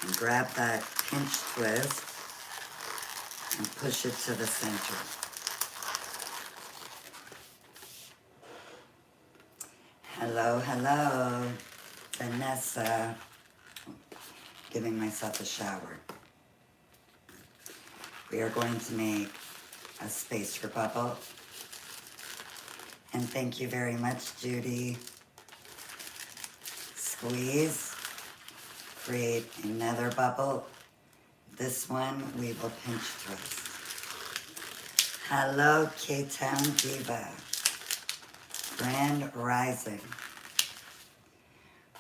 and grab that pinch twist and push it to the center. Hello, hello, Vanessa. Giving myself a shower. We are going to make a spacer bubble. And thank you very much, Judy. Squeeze. Create another bubble. This one we will pinch twist. Hello, K-Town Diva. Grand Rising.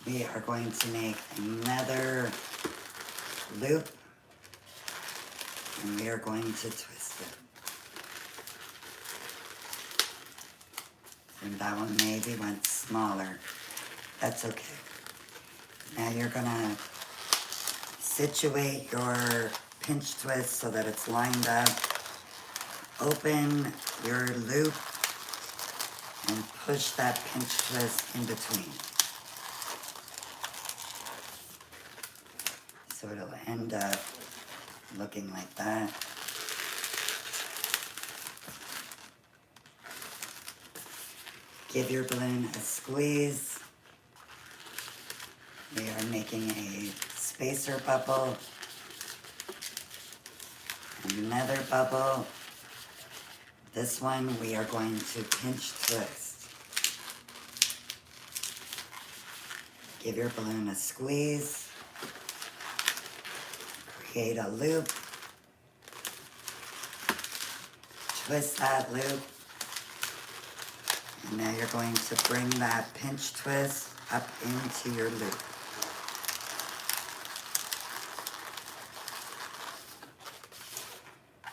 We are going to make another loop and we are going to twist it. And that one maybe went smaller. That's okay. Now you're gonna situate your pinch twist so that it's lined up. Open your loop and push that pinch twist in between. So it'll end up looking like that. Give your balloon a squeeze. We are making a spacer bubble. Another bubble. This one we are going to pinch twist. Give your balloon a squeeze. Create a loop. Twist that loop. And now you're going to bring that pinch twist up into your loop.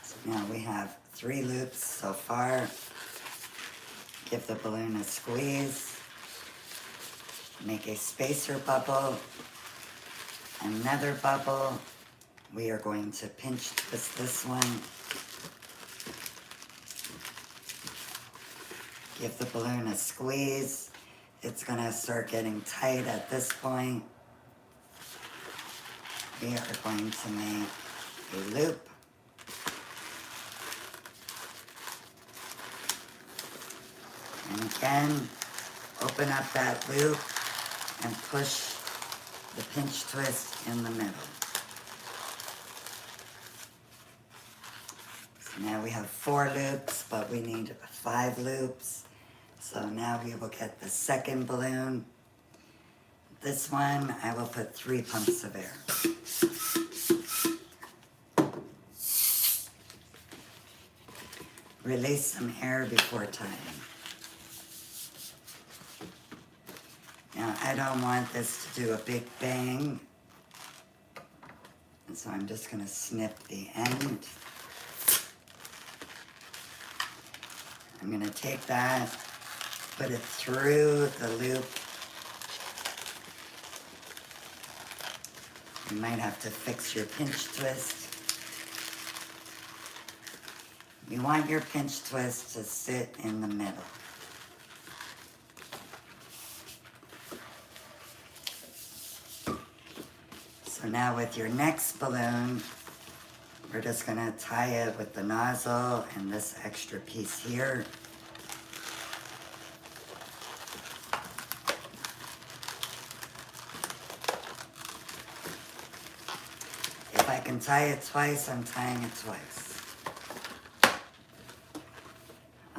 So now we have 3 loops so far. Give the balloon a squeeze. Make a spacer bubble. Another bubble. We are going to pinch twist this one. Give the balloon a squeeze. It's gonna start getting tight at this point. We are going to make a loop. And again, open up that loop and push the pinch twist in the middle. So now we have 4 loops, but we need 5 loops. So now we will get the second balloon. This one, I will put 3 pumps of air. release some air before tying. Now, I don't want this to do a big bang, and so I'm just going to snip the end. I'm going to take that, put it through the loop. You might have to fix your pinch twist. You want your pinch twist to sit in the middle. So now with your next balloon, we're just gonna tie it with the nozzle and this extra piece here. If I can tie it twice, I'm tying it twice.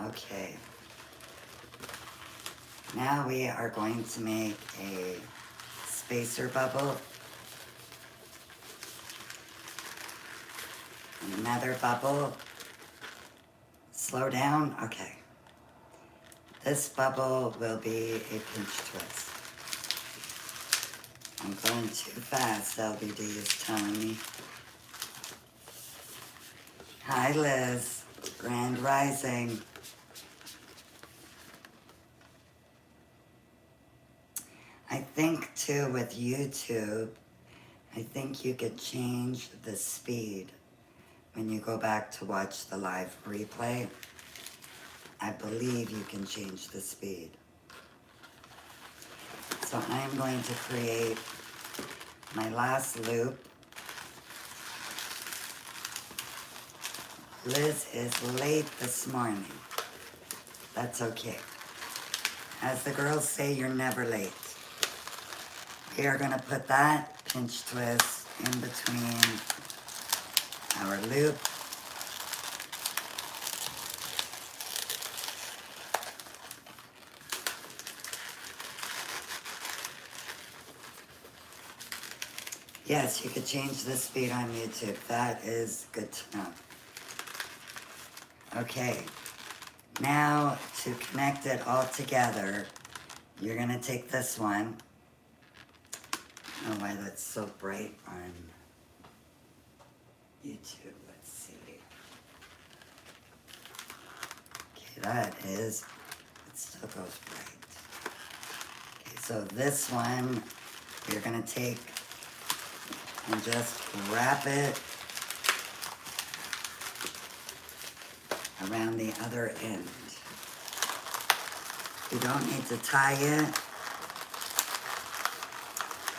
Okay. Now we are going to make a spacer bubble. Another bubble. Slow down. Okay. This bubble will be a pinch twist. I'm going too fast, LBD is telling me. Hi, Liz. Grand Rising. I think, too, with YouTube, I think you could change the speed when you go back to watch the live replay. I believe you can change the speed. So I'm going to create my last loop. Liz is late this morning. That's okay. As the girls say, you're never late. We are going to put that pinch twist in between our loop. Yes, you could change the speed on YouTube. That is good to know. Okay, now to connect it all together, you're gonna take this one. I don't know why that's so bright on YouTube. Let's see. Okay, that is, it still goes bright. Okay, so this one, you're gonna take and just wrap it around the other end. You don't need to tie it,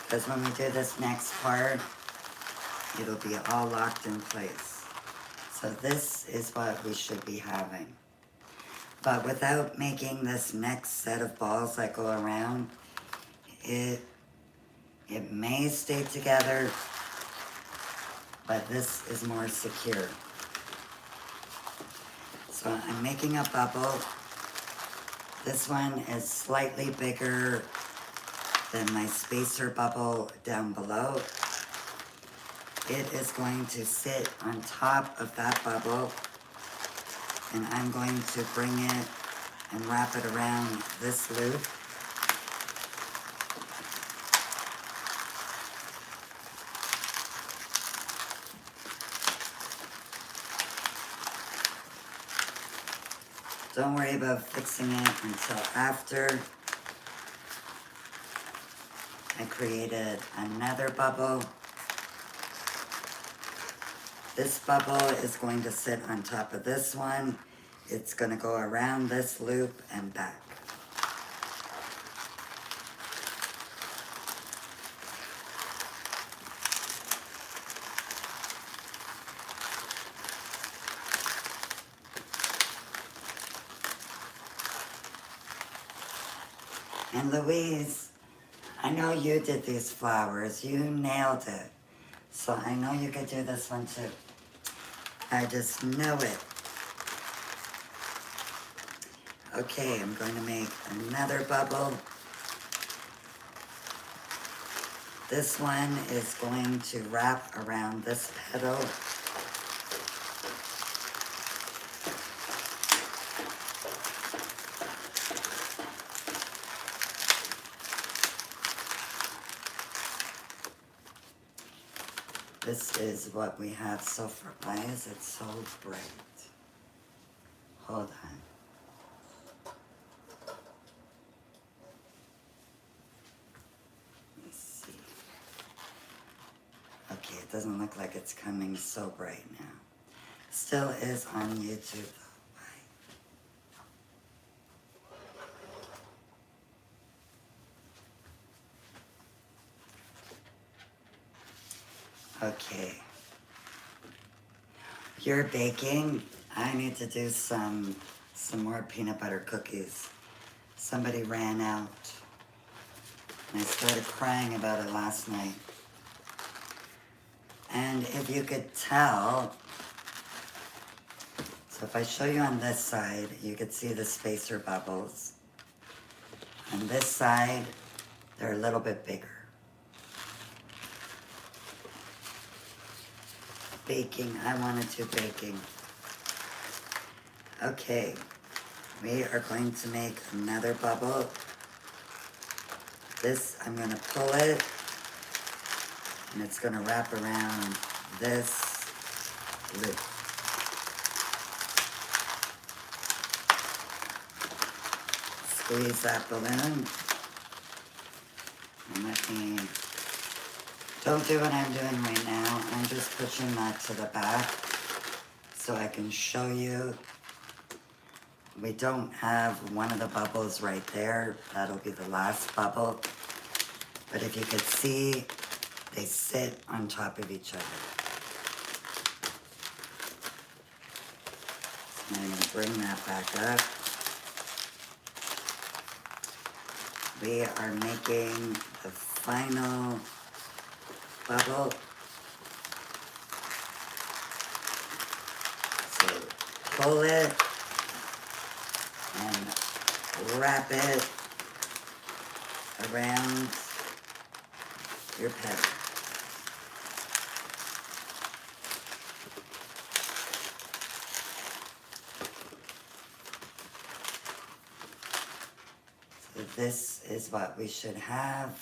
because when we do this next part, it'll be all locked in place. So this is what we should be having. But without making this next set of balls that go around, it may stay together, but this is more secure. So I'm making a bubble. This one is slightly bigger than my spacer bubble down below. It is going to sit on top of that bubble, and I'm going to bring it and wrap it around this loop. Don't worry about fixing it until after. I created another bubble. This bubble is going to sit on top of this one. It's going to go around this loop and back. And Louise, I know you did these flowers. You nailed it. So I know you could do this one too. I just know it. Okay, I'm going to make another bubble. This one is going to wrap around this petal. this is what we have so far. Why is it so bright? Hold on. Let me see. Okay, it doesn't look like it's coming so bright now. Still is on YouTube though. Why? Okay. You're baking. I need to do some more peanut butter cookies. Somebody ran out. And I started crying about it last night. And if you could tell, so if I show you on this side, you could see the spacer bubbles. On this side, they're a little bit bigger. Baking, I want to do baking. Okay, we are going to make another bubble. This, I'm going to pull it, and it's going to wrap around this loop. Squeeze that balloon. And let me, don't do what I'm doing right now. I'm just pushing that to the back so I can show you. We don't have one of the bubbles right there. That'll be the last bubble. But if you could see, they sit on top of each other. So I'm going to bring that back up. We are making the final bubble. So pull it and wrap it around your petal. So this is what we should have.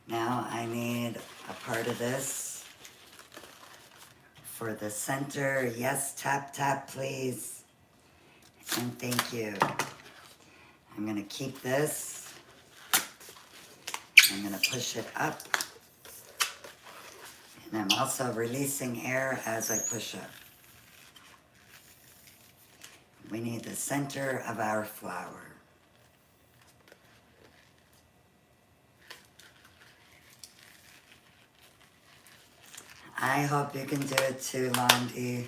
Now I need a part of this for the center. Yes, tap, tap, please. And thank you. I'm gonna keep this. I'm gonna push it up. And I'm also releasing air as I push up. We need the center of our flower. I hope you can do it too, Londi.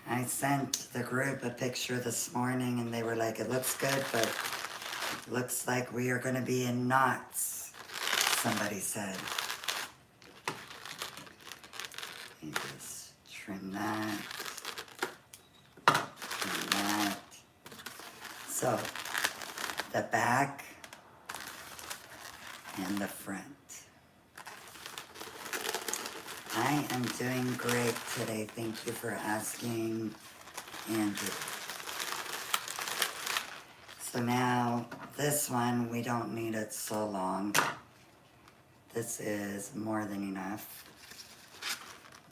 I sent the group a picture this morning and they were like, it looks good, but it looks like we are going to be in knots, somebody said. Let me just trim that. Trim that. So, the back and the front. I am doing great today. Thank you for asking, Andrew. So now, this one, we don't need it so long. This is more than enough.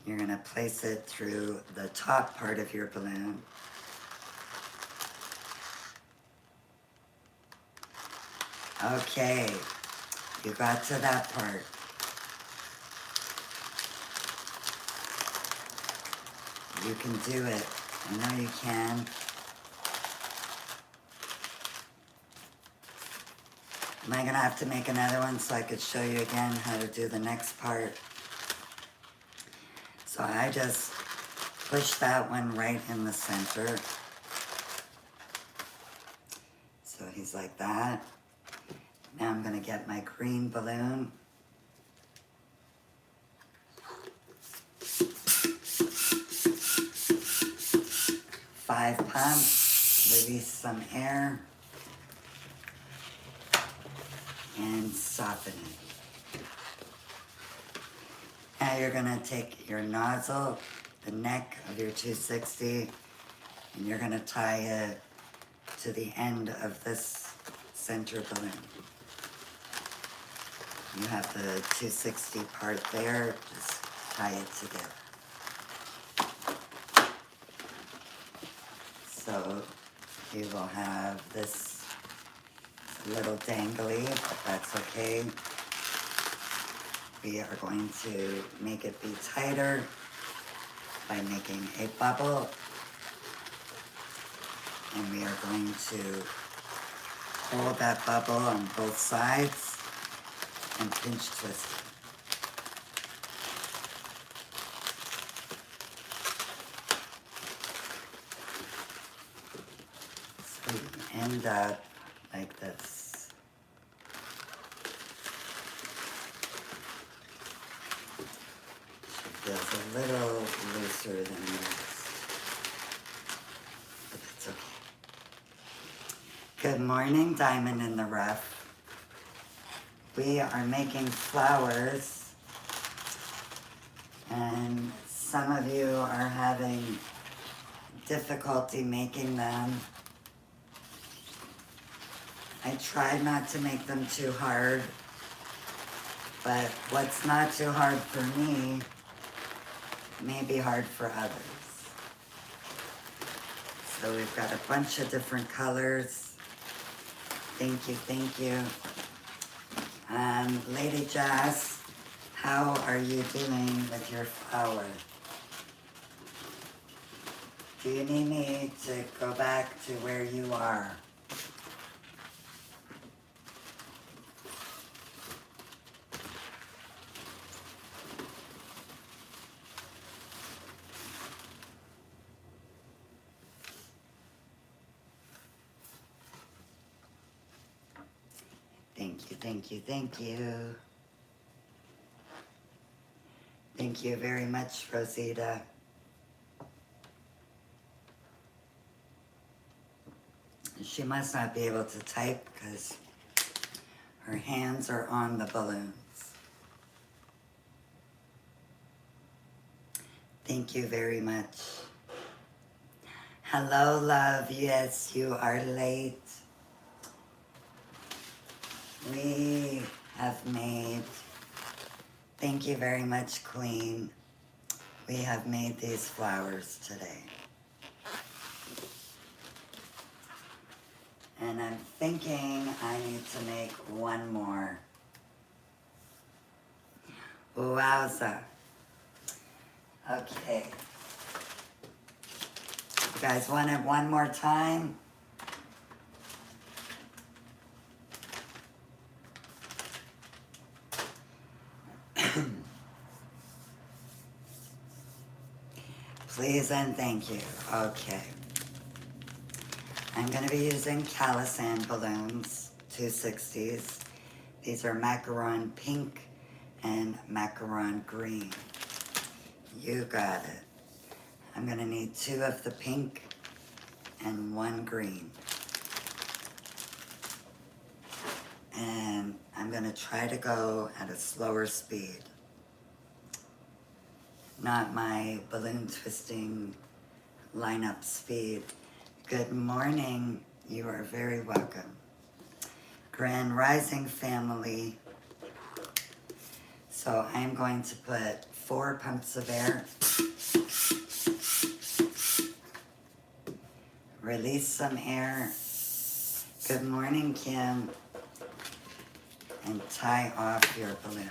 You're gonna place it through the top part of your balloon. Okay, you got to that part. You can do it. I know you can. Am I gonna have to make another one so I could show you again how to do the next part? So I just push that one right in the center. So he's like that. Now I'm gonna get my green balloon. Five pumps, release some air, and soften it. Now you're gonna take your nozzle, the neck of your 260, and you're gonna tie it to the end of this center balloon. You have the 260 part there, just tie it together. So you will have this little dangly, but that's okay. We are going to make it be tighter by making a bubble. And we are going to hold that bubble on both sides and pinch twist it. So you end up like this. Feels a little looser than this, but that's okay. Good morning, Diamond in the Rough. We are making flowers, and some of you are having difficulty making them. I tried not to make them too hard, but what's not too hard for me may be hard for others. So we've got a bunch of different colors. Thank you, thank you. Lady Jazz, how are you doing with your flower? Do you need me to go back to where you are? Thank you, thank you, thank you. Thank you very much, Rosita. She must not be able to type because her hands are on the balloons. Thank you very much. Hello, love. Yes, you are late. We have made, thank you very much, Queen. We have made these flowers today. And I'm thinking I need to make one more. Wowza. Okay. You guys want it one more time? Please and thank you. Okay. I'm going to be using Calisand balloons, 260s. These are Macaron pink and Macaron green. You got it. I'm going to need 2 of the pink and 1 green. And I'm going to try to go at a slower speed. Not my balloon twisting lineup speed. Good morning. You are very welcome. Grand Rising family. So I'm going to put 4 pumps of air. Release some air. Good morning, Kim. And tie off your balloon.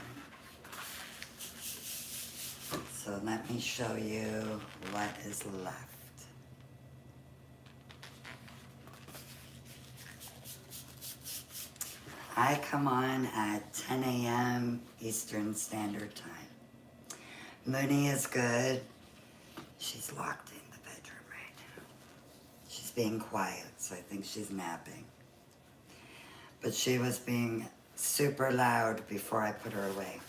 So let me show you what is left. I come on at 10 a.m. Eastern Standard Time. Mooney is good. She's locked in the bedroom right now. She's being quiet, so I think she's napping. But she was being super loud before I put her away.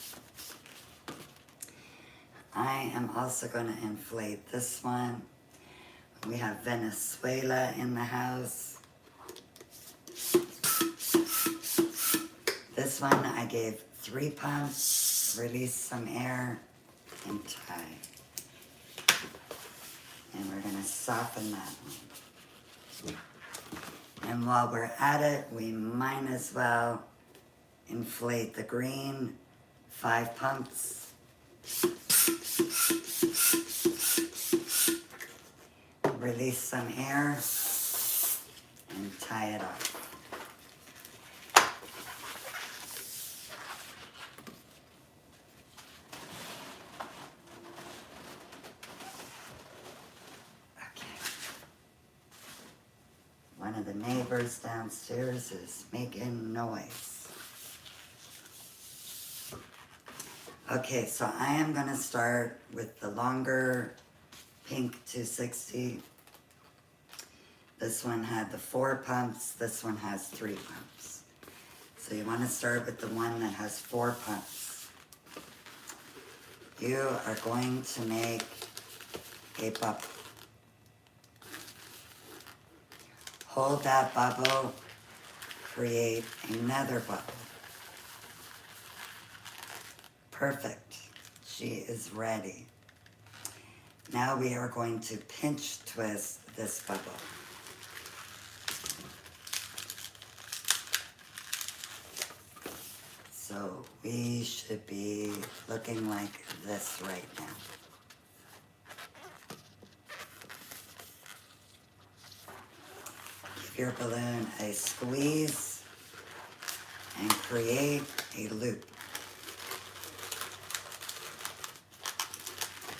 I am also going to inflate this one. We have Venezuela in the house. This one I gave 3 pumps, release some air, and tie. And we're going to soften that one. And while we're at it, we might as well inflate the green, 5 pumps. Release some air and tie it up. One of the neighbors downstairs is making noise. Okay, so I am going to start with the longer pink 260. This one had the 4 pumps, this one has 3 pumps. So you want to start with the one that has 4 pumps. You are going to make a bubble. Hold that bubble, create another bubble. Perfect. She is ready. Now we are going to pinch twist this bubble. So we should be looking like this right now. Give your balloon a squeeze and create a loop.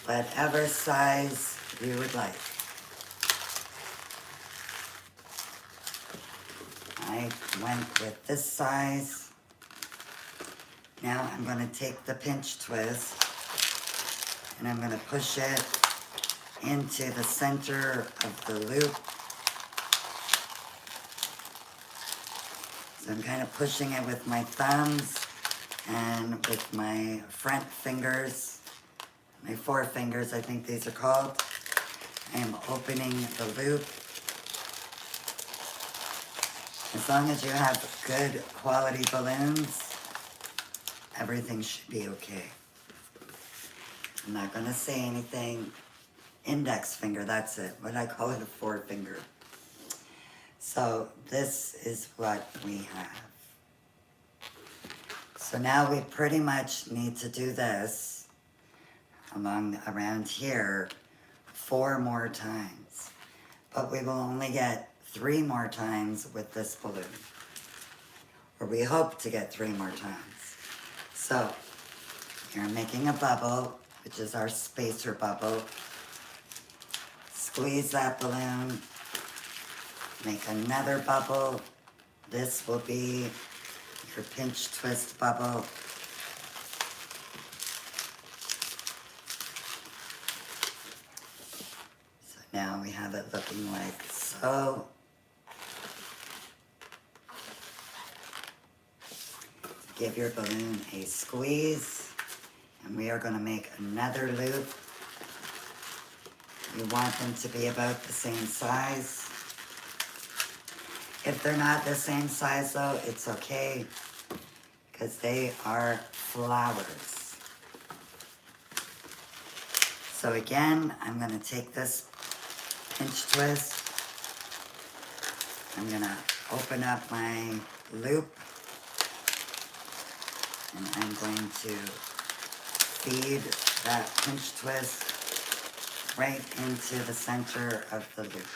Whatever size you would like. I went with this size. Now I'm going to take the pinch twist and I'm going to push it into the center of the loop. So I'm kind of pushing it with my thumbs and with my front fingers, my 4 fingers, I think these are called. I am opening the loop. As long as you have good quality balloons, everything should be okay. I'm not going to say anything. Index finger, that's it. What I call it, a 4 finger. So this is what we have. So now we pretty much need to do this around here 4 more times. But we will only get 3 more times with this balloon. Or we hope to get 3 more times. So you're making a bubble, which is our spacer bubble. Squeeze that balloon. Make another bubble. This will be your pinch twist bubble. So now we have it looking like so. Give your balloon a squeeze, and we are going to make another loop. You want them to be about the same size. If they're not the same size though, it's okay, because they are flowers. So again, I'm going to take this pinch twist. I'm going to open up my loop. And I'm going to feed that pinch twist right into the center of the loop.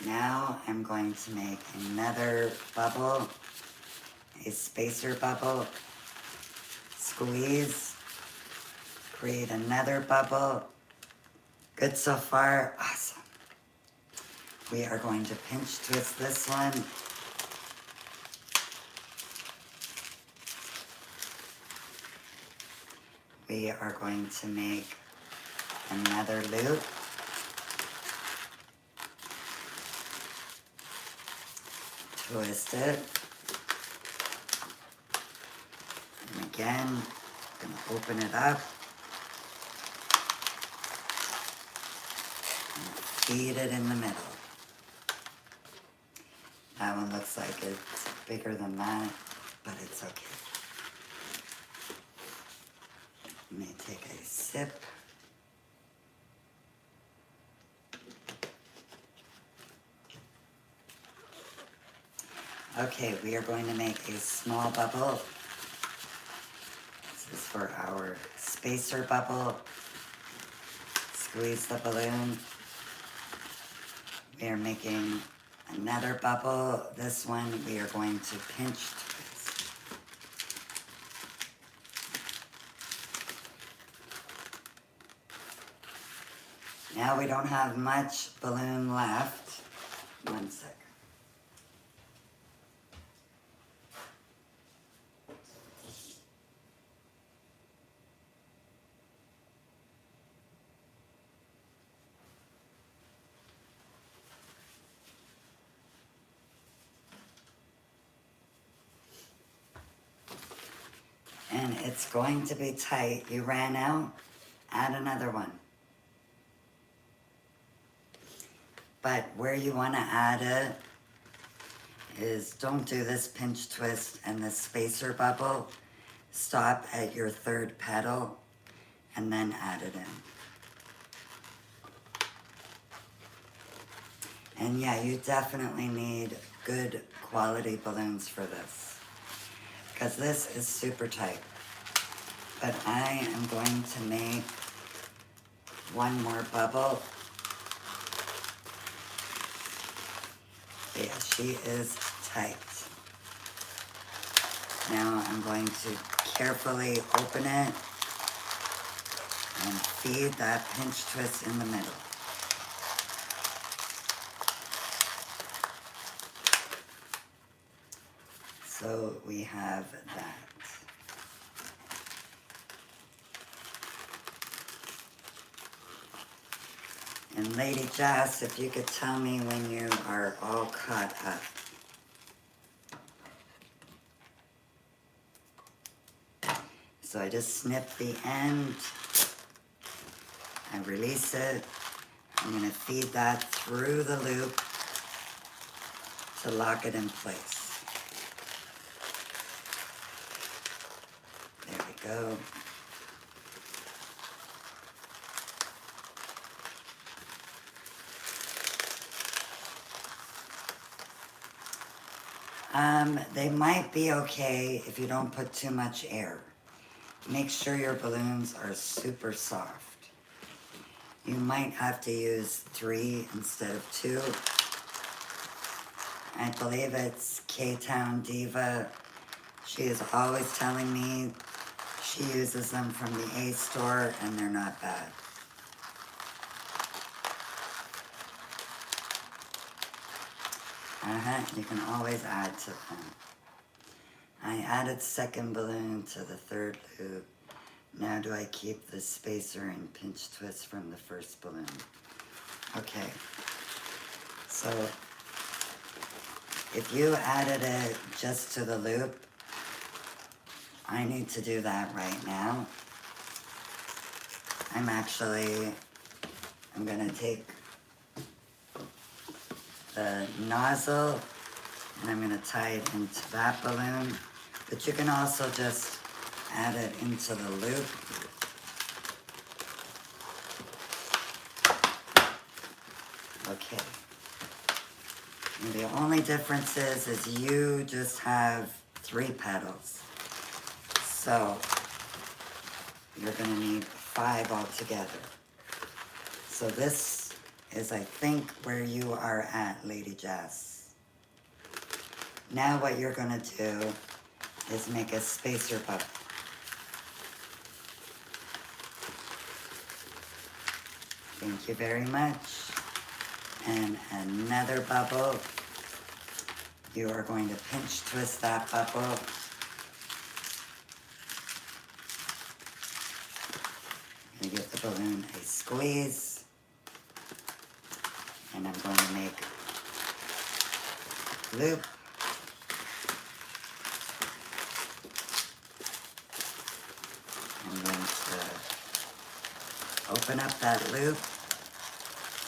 Now I'm going to make another bubble, a spacer bubble, squeeze, create another bubble. Good so far, awesome. We are going to pinch twist this one. We are going to make another loop. Twist it. And again, I'm going to open it up. And feed it in the middle. That one looks like it's bigger than that, but it's okay. Let me take a sip. Okay, we are going to make a small bubble. This is for our spacer bubble. Squeeze the balloon. We are making another bubble. This one we are going to pinch twist. Now we don't have much balloon left. 1 second. And it's going to be tight. You ran out, add another one. But where you want to add it is don't do this pinch twist and this spacer bubble. Stop at your third petal and then add it in. And yeah, you definitely need good quality balloons for this, because this is super tight. But I am going to make one more bubble. Yeah, she is tight. Now I'm going to carefully open it and feed that pinch twist in the middle. So we have that. And Lady Jess, if you could tell me when you are all caught up. So I just snip the end. I release it. I'm going to feed that through the loop to lock it in place. There we go. They might be okay if you don't put too much air. Make sure your balloons are super soft. You might have to use 3 instead of 2. I believe it's K-Town Diva. She is always telling me she uses them from the A store and they're not bad. You can always add to them. I added second balloon to the third loop. Now do I keep the spacer and pinch twist from the first balloon? Okay. So if you added it just to the loop, I need to do that right now. I'm gonna take the nozzle and I'm gonna tie it into that balloon, but you can also just add it into the loop. Okay. And the only difference is you just have 3 petals. So you're gonna need 5 altogether. So this is, I think, where you are at, Lady Jess. Now what you're gonna do is make a spacer bubble. Thank you very much. And another bubble. You are going to pinch twist that bubble. I'm going to give the balloon a squeeze. And I'm going to make a loop. I'm going to open up that loop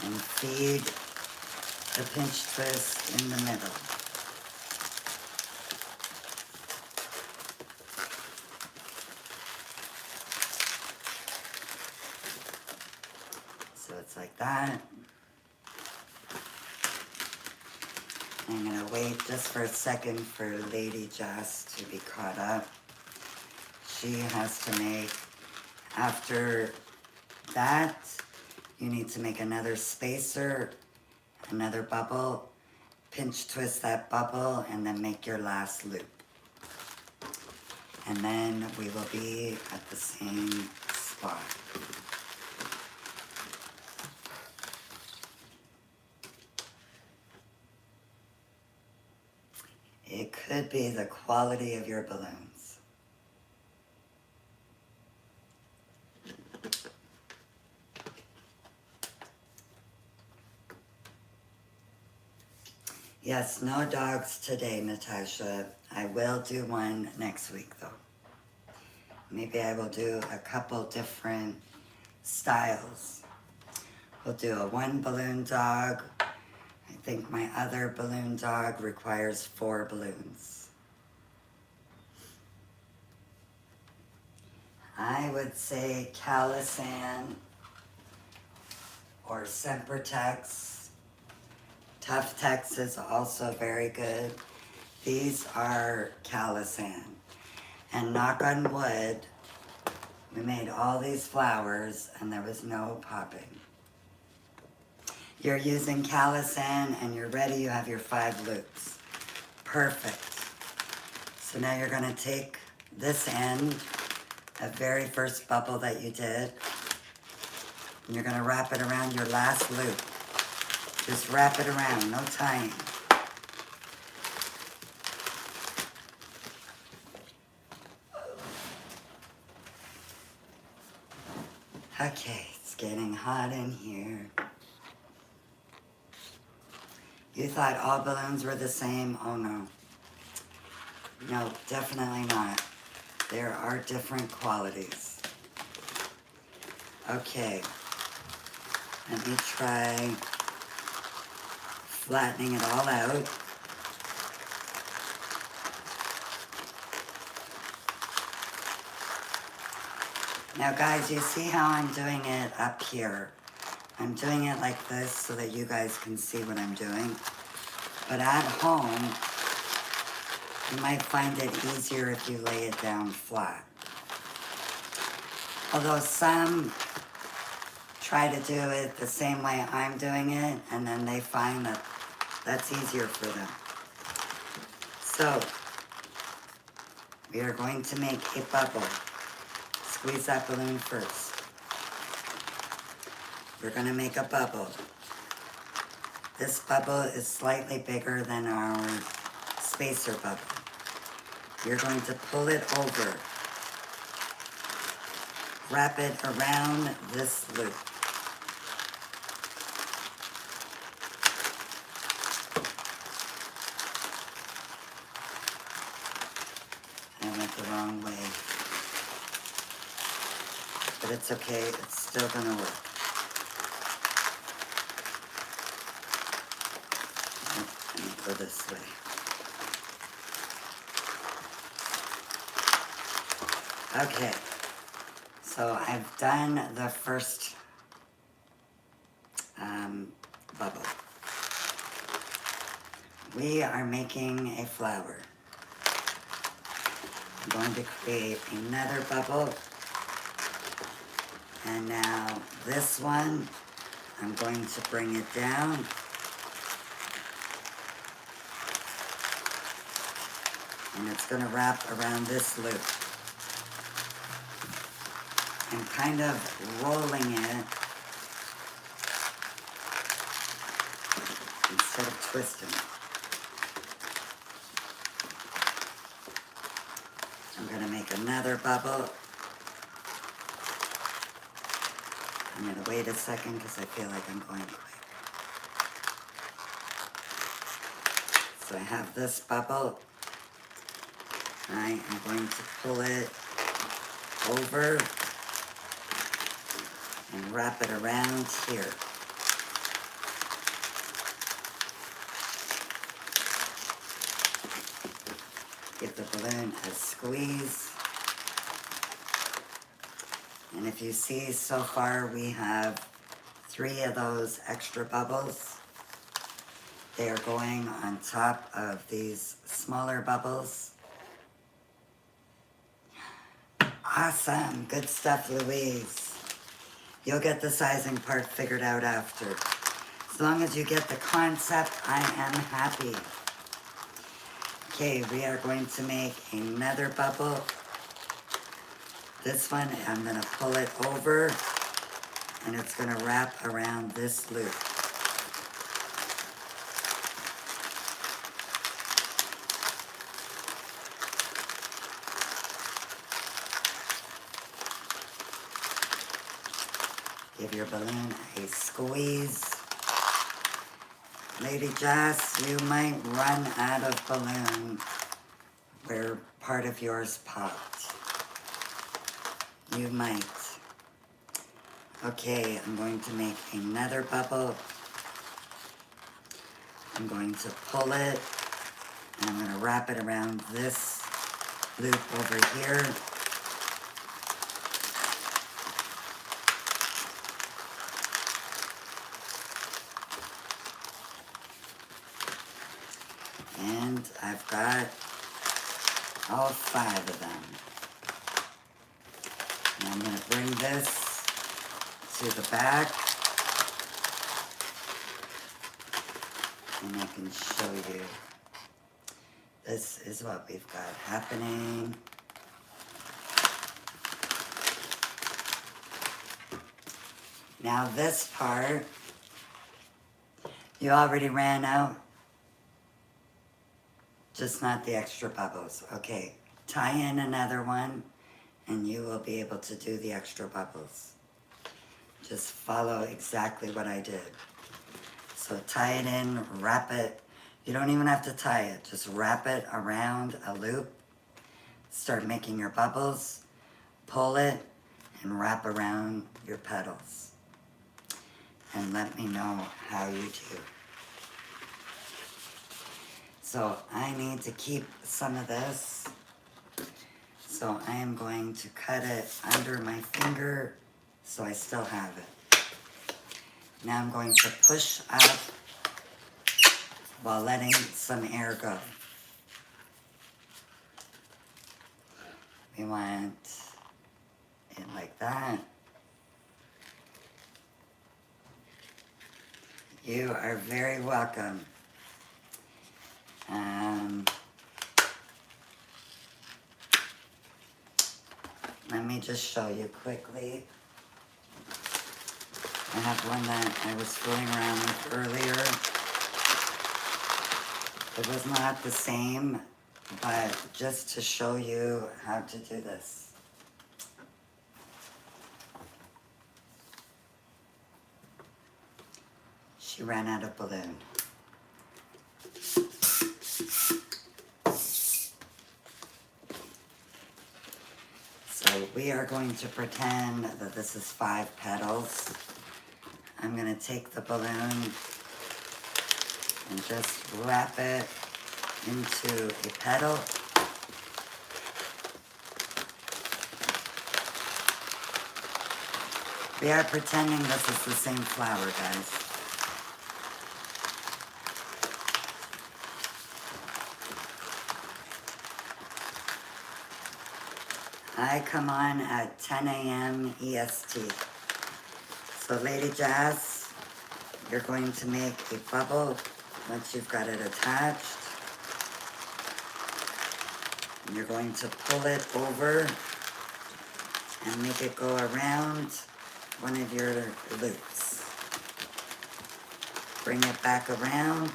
and feed the pinch twist in the middle. So it's like that. I'm going to wait just for a second for Lady Jess to be caught up. She has to make, after that, you need to make another spacer, another bubble, pinch twist that bubble, and then make your last loop. And then we will be at the same spot. It could be the quality of your balloons. Yes, no dogs today, Natasha. I will do one next week, though. Maybe I will do a couple different styles. We'll do a one balloon dog. I think my other balloon dog requires 4 balloons. I would say Calisan or Sempertex. Tough Tex is also very good. These are Calisan. And knock on wood, we made all these flowers and there was no popping. You're using Calisan and you're ready, you have your 5 loops. Perfect. So now you're gonna take this end, the very first bubble that you did, and you're gonna wrap it around your last loop. Just wrap it around, no tying. Okay, it's getting hot in here. You thought all balloons were the same? Oh no. No, definitely not. There are different qualities. Okay, let me try flattening it all out. Now guys, you see how I'm doing it up here? I'm doing it like this so that you guys can see what I'm doing. But at home, you might find it easier if you lay it down flat. Although some try to do it the same way I'm doing it, and then they find that that's easier for them. So, we are going to make a bubble. Squeeze that balloon first. We're going to make a bubble. This bubble is slightly bigger than our spacer bubble. You're going to pull it over. Wrap it around this loop. I went the wrong way. But it's okay, it's still gonna work. Let me go this way. Okay, so I've done the first bubble. We are making a flower. I'm going to create another bubble. And now this one, I'm going to bring it down. And it's going to wrap around this loop. I'm kind of rolling it instead of twisting it. I'm going to make another bubble. I'm going to wait a second because I feel like I'm going quick. So I have this bubble. I am going to pull it over and wrap it around here. Give the balloon a squeeze. And if you see so far, we have 3 of those extra bubbles. They are going on top of these smaller bubbles. Awesome. Good stuff, Louise. You'll get the sizing part figured out after. As long as you get the concept, I am happy. Okay, we are going to make another bubble. This one, I'm going to pull it over, and it's going to wrap around this loop. Give your balloon a squeeze. Lady Jess, you might run out of balloon where part of yours popped. You might. Okay, I'm going to make another bubble. I'm going to pull it, and I'm going to wrap it around this loop over here. And I've got all 5 of them. And I'm going to bring this to the back. And I can show you. This is what we've got happening. Now this part, you already ran out. Just not the extra bubbles. Okay, tie in another one and you will be able to do the extra bubbles. Just follow exactly what I did. So tie it in, wrap it. You don't even have to tie it. Just wrap it around a loop. Start making your bubbles. Pull it and wrap around your petals. And let me know how you do. So I need to keep some of this. So I am going to cut it under my finger so I still have it. Now I'm going to push up while letting some air go. We want it like that. You are very welcome. Let me just show you quickly. I have one that I was fooling around with earlier. It was not the same, but just to show you how to do this. She ran out of balloon. So we are going to pretend that this is 5 petals. I'm going to take the balloon and just wrap it into a petal. We are pretending this is the same flower, guys. I come on at 10 a.m. EST. So Lady Jazz, you're going to make a bubble once you've got it attached. And you're going to pull it over and make it go around one of your loops. Bring it back around.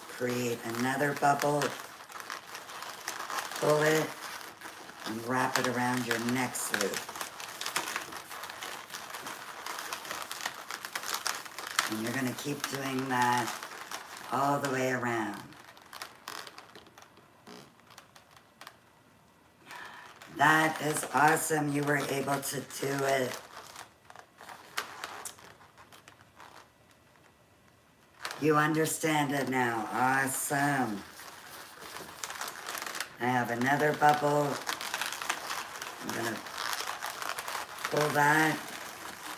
Create another bubble. Pull it and wrap it around your next loop. And you're going to keep doing that all the way around. That is awesome. You were able to do it. You understand it now. Awesome. I have another bubble. I'm going to pull that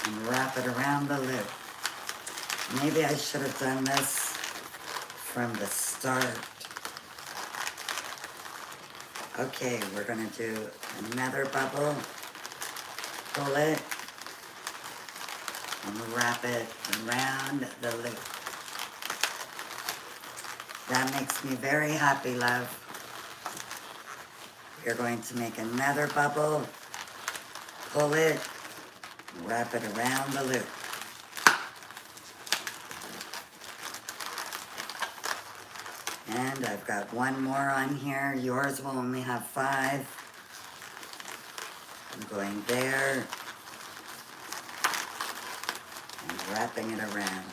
and wrap it around the loop. Maybe I should have done this from the start. Okay, we're gonna do another bubble, pull it, and wrap it around the loop. That makes me very happy, love. You're going to make another bubble, pull it, wrap it around the loop. And I've got one more on here. Yours will only have 5. I'm going there and wrapping it around.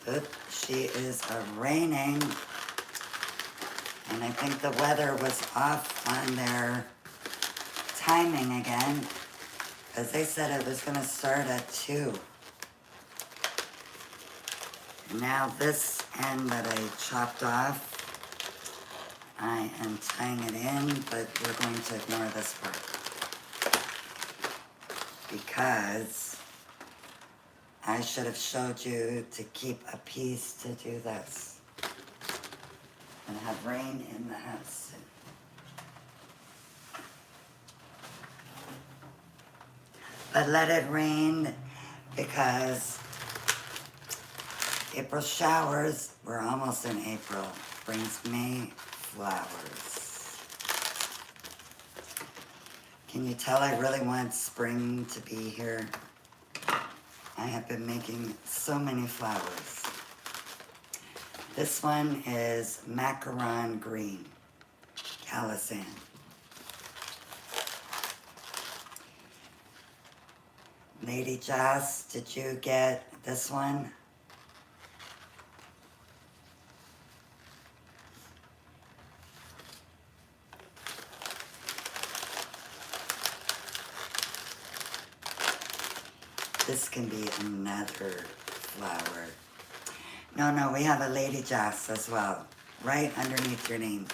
Oop, she is raining. And I think the weather was off on their timing again, because they said it was going to start at 2. And now this end that I chopped off, I am tying it in, but we're going to ignore this part, because I should have showed you to keep a piece to do this. And have rain in the house. But let it rain, because April showers, we're almost in April, brings May flowers. Can you tell I really want spring to be here? I have been making so many flowers. This one is Macaron green, calisan. Lady Joss, did you get this one? This can be another flower. No, we have a Lady Joss as well, right underneath your name.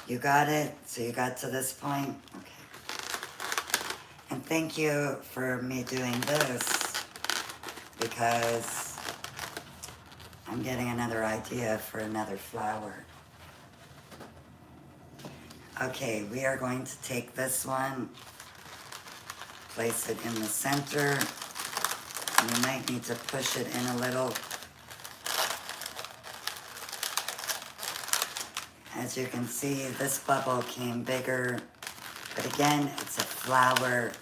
You got it? So you got to this point? Okay. And thank you for me doing this, because I'm getting another idea for another flower. Okay, we are going to take this one, place it in the center. You might need to push it in a little. As you can see, this bubble came bigger, but again, it's a flower.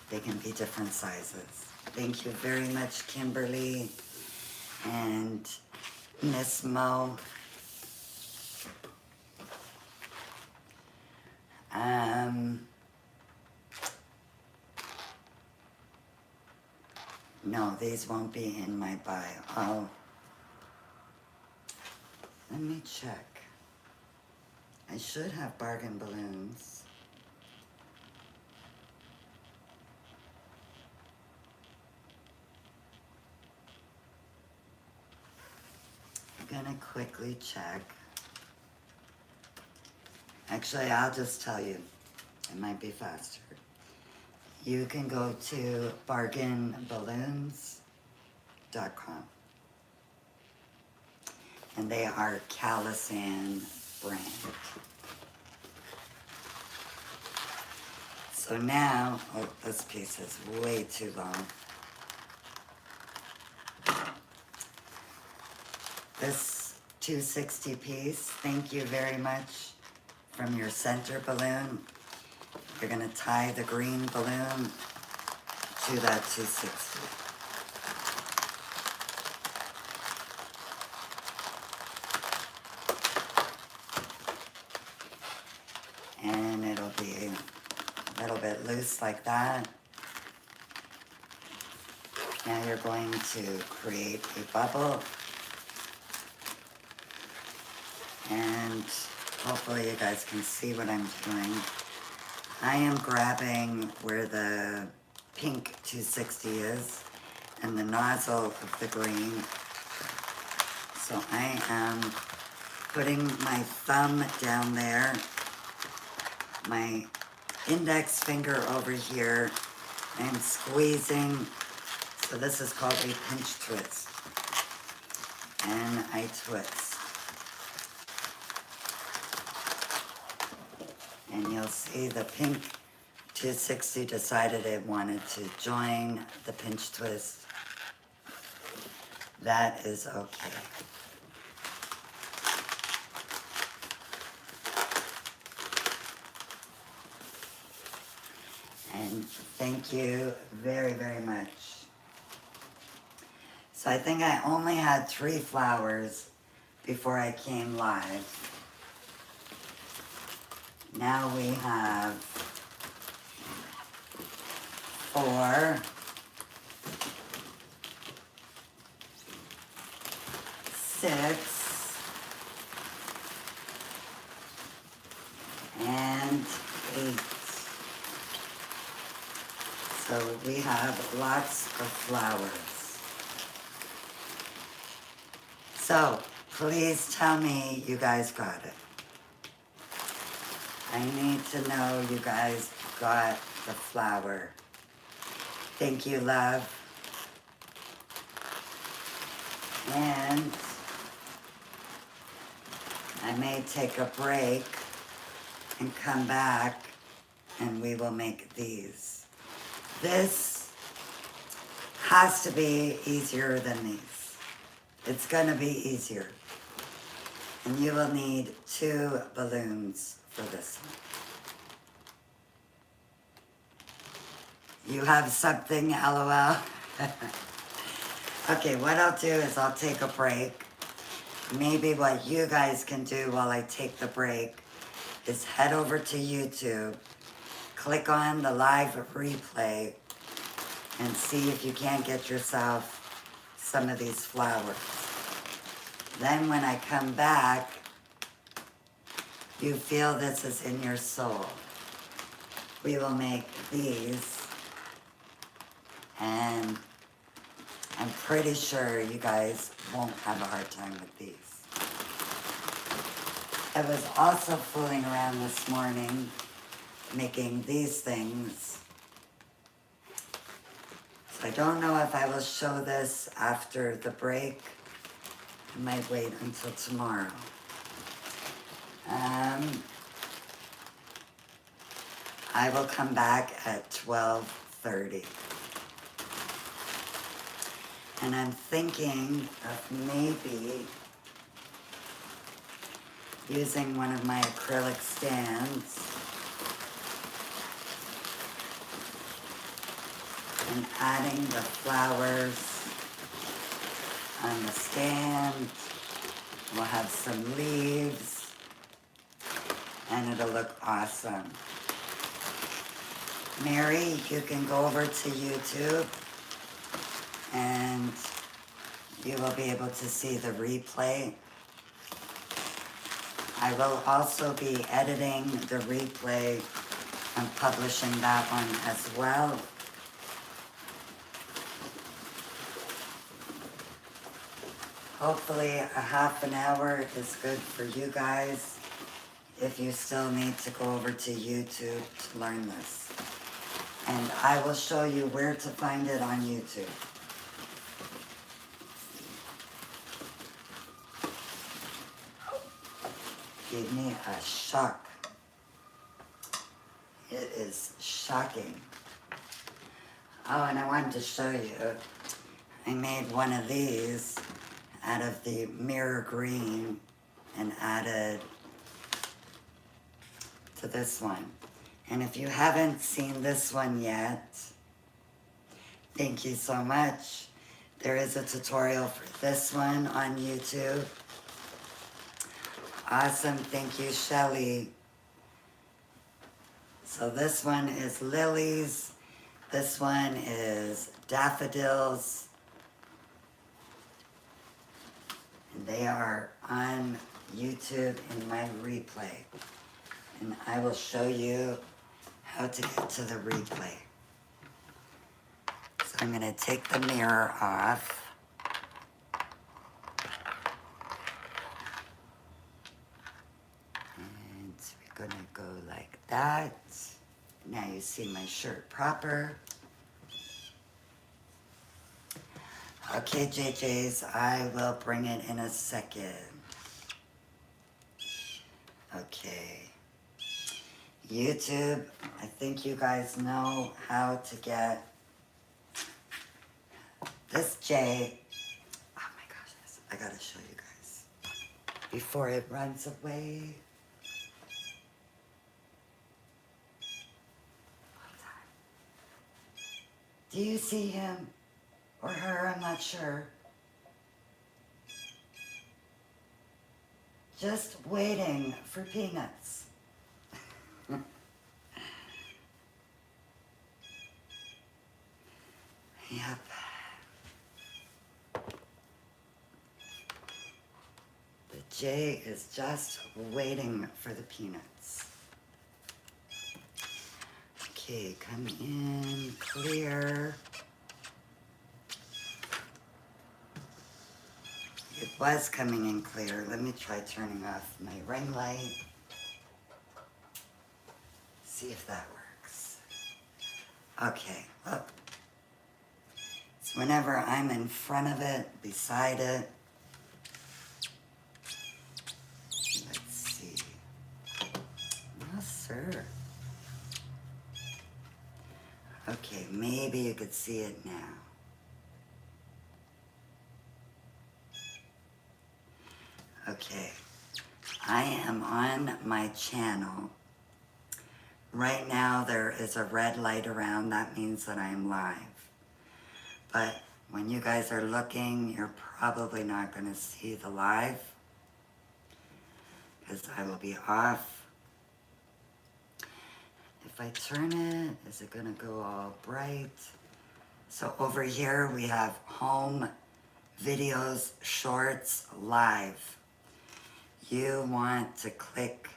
They can be different sizes. Thank you very much, Kimberly and Miss Mo. No, these won't be in my bio. Oh. Let me check. I should have bargain balloons. I'm gonna quickly check. Actually, I'll just tell you. It might be faster. You can go to bargainballoons.com. And they are Calisan brand. So now, oh, this piece is way too long. This 260 piece, thank you very much, from your center balloon. You're gonna tie the green balloon to that 260. And it'll be a little bit loose like that. Now you're going to create a bubble. And hopefully you guys can see what I'm doing. I am grabbing where the pink 260 is and the nozzle of the green, So I am putting my thumb down there, my index finger over here. I'm squeezing. So this is called a pinch twist. And I twist. And you'll see the pink 260 decided it wanted to join the pinch twist. That is okay. And thank you very, very much. So I think I only had 3 flowers before I came live. Now we have 4, 6, and 8. So we have lots of flowers. So please tell me you guys got it. I need to know you guys got the flower. Thank you, love. And I may take a break and come back and we will make these. This has to be easier than these. It's gonna be easier. And you will need 2 balloons for this one. You have something, LOL? Okay, what I'll do is I'll take a break. Maybe what you guys can do while I take the break is head over to YouTube, click on the live replay, and see if you can't get yourself some of these flowers. Then when I come back, you feel this is in your soul. We will make these, and I'm pretty sure you guys won't have a hard time with these. I was also fooling around this morning making these things. So I don't know if I will show this after the break. I might wait until tomorrow. I will come back at 12:30. And I'm thinking of maybe using one of my acrylic stands and adding the flowers on the stand. We'll have some leaves and it'll look awesome. Mary, you can go over to YouTube and you will be able to see the replay. I will also be editing the replay and publishing that one as well. Hopefully a half an hour is good for you guys if you still need to go over to YouTube to learn this. And I will show you where to find it on YouTube. Gave me a shock. It is shocking. Oh, and I wanted to show you, I made one of these out of the mirror green and added to this one. And if you haven't seen this one yet, thank you so much. There is a tutorial for this one on YouTube. Awesome, thank you, Shelly. So this one is lilies. This one is daffodils. And they are on YouTube in my replay. And I will show you how to get to the replay. So I'm going to take the mirror off. gonna go like that. Now you see my shirt proper. Okay, JJs, I will bring it in a second. Okay. YouTube, I think you guys know how to get this J. Oh my gosh, I gotta show you guys before it runs away. Do you see him or her? I'm not sure. Just waiting for peanuts. Yep. The J is just waiting for the peanuts. Okay, come in, clear. It was coming in clear. Let me try turning off my ring light. See if that works. Okay, look. So whenever I'm in front of it, beside it, let's see. No, sir. Okay, maybe you could see it now. Okay, I am on my channel. Right now there is a red light around. That means that I'm live. But when you guys are looking, you're probably not going to see the live because I will be off. If I turn it, is it going to go all bright? So over here we have home, videos, shorts, live. You want to click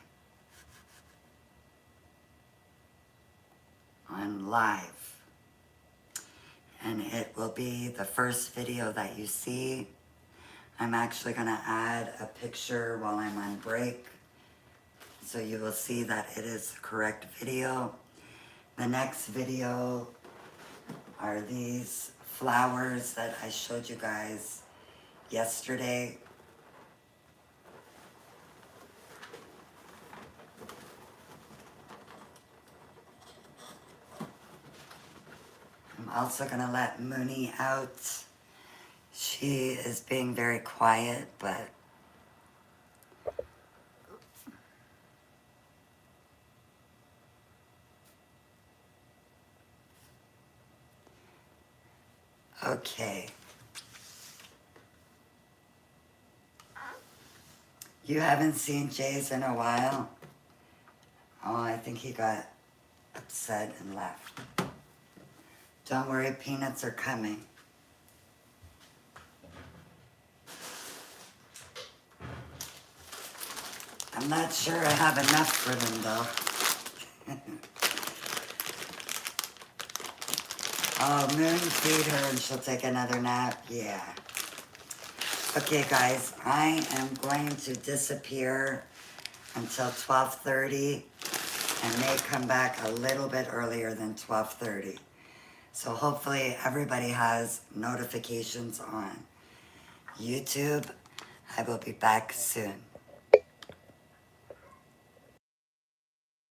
on live. And it will be the first video that you see. I'm actually gonna add a picture while I'm on break. So you will see that it is the correct video. The next video are these flowers that I showed you guys yesterday. I'm also gonna let Mooney out. She is being very quiet, but okay. You haven't seen Jay's in a while? Oh, I think he got upset and left. Don't worry, peanuts are coming. I'm not sure I have enough for them though. Oh, Moon, feed her and she'll take another nap. Yeah. Okay, guys, I am going to disappear until 12:30 and may come back a little bit earlier than 12:30. So hopefully everybody has notifications on. YouTube, I will be back soon.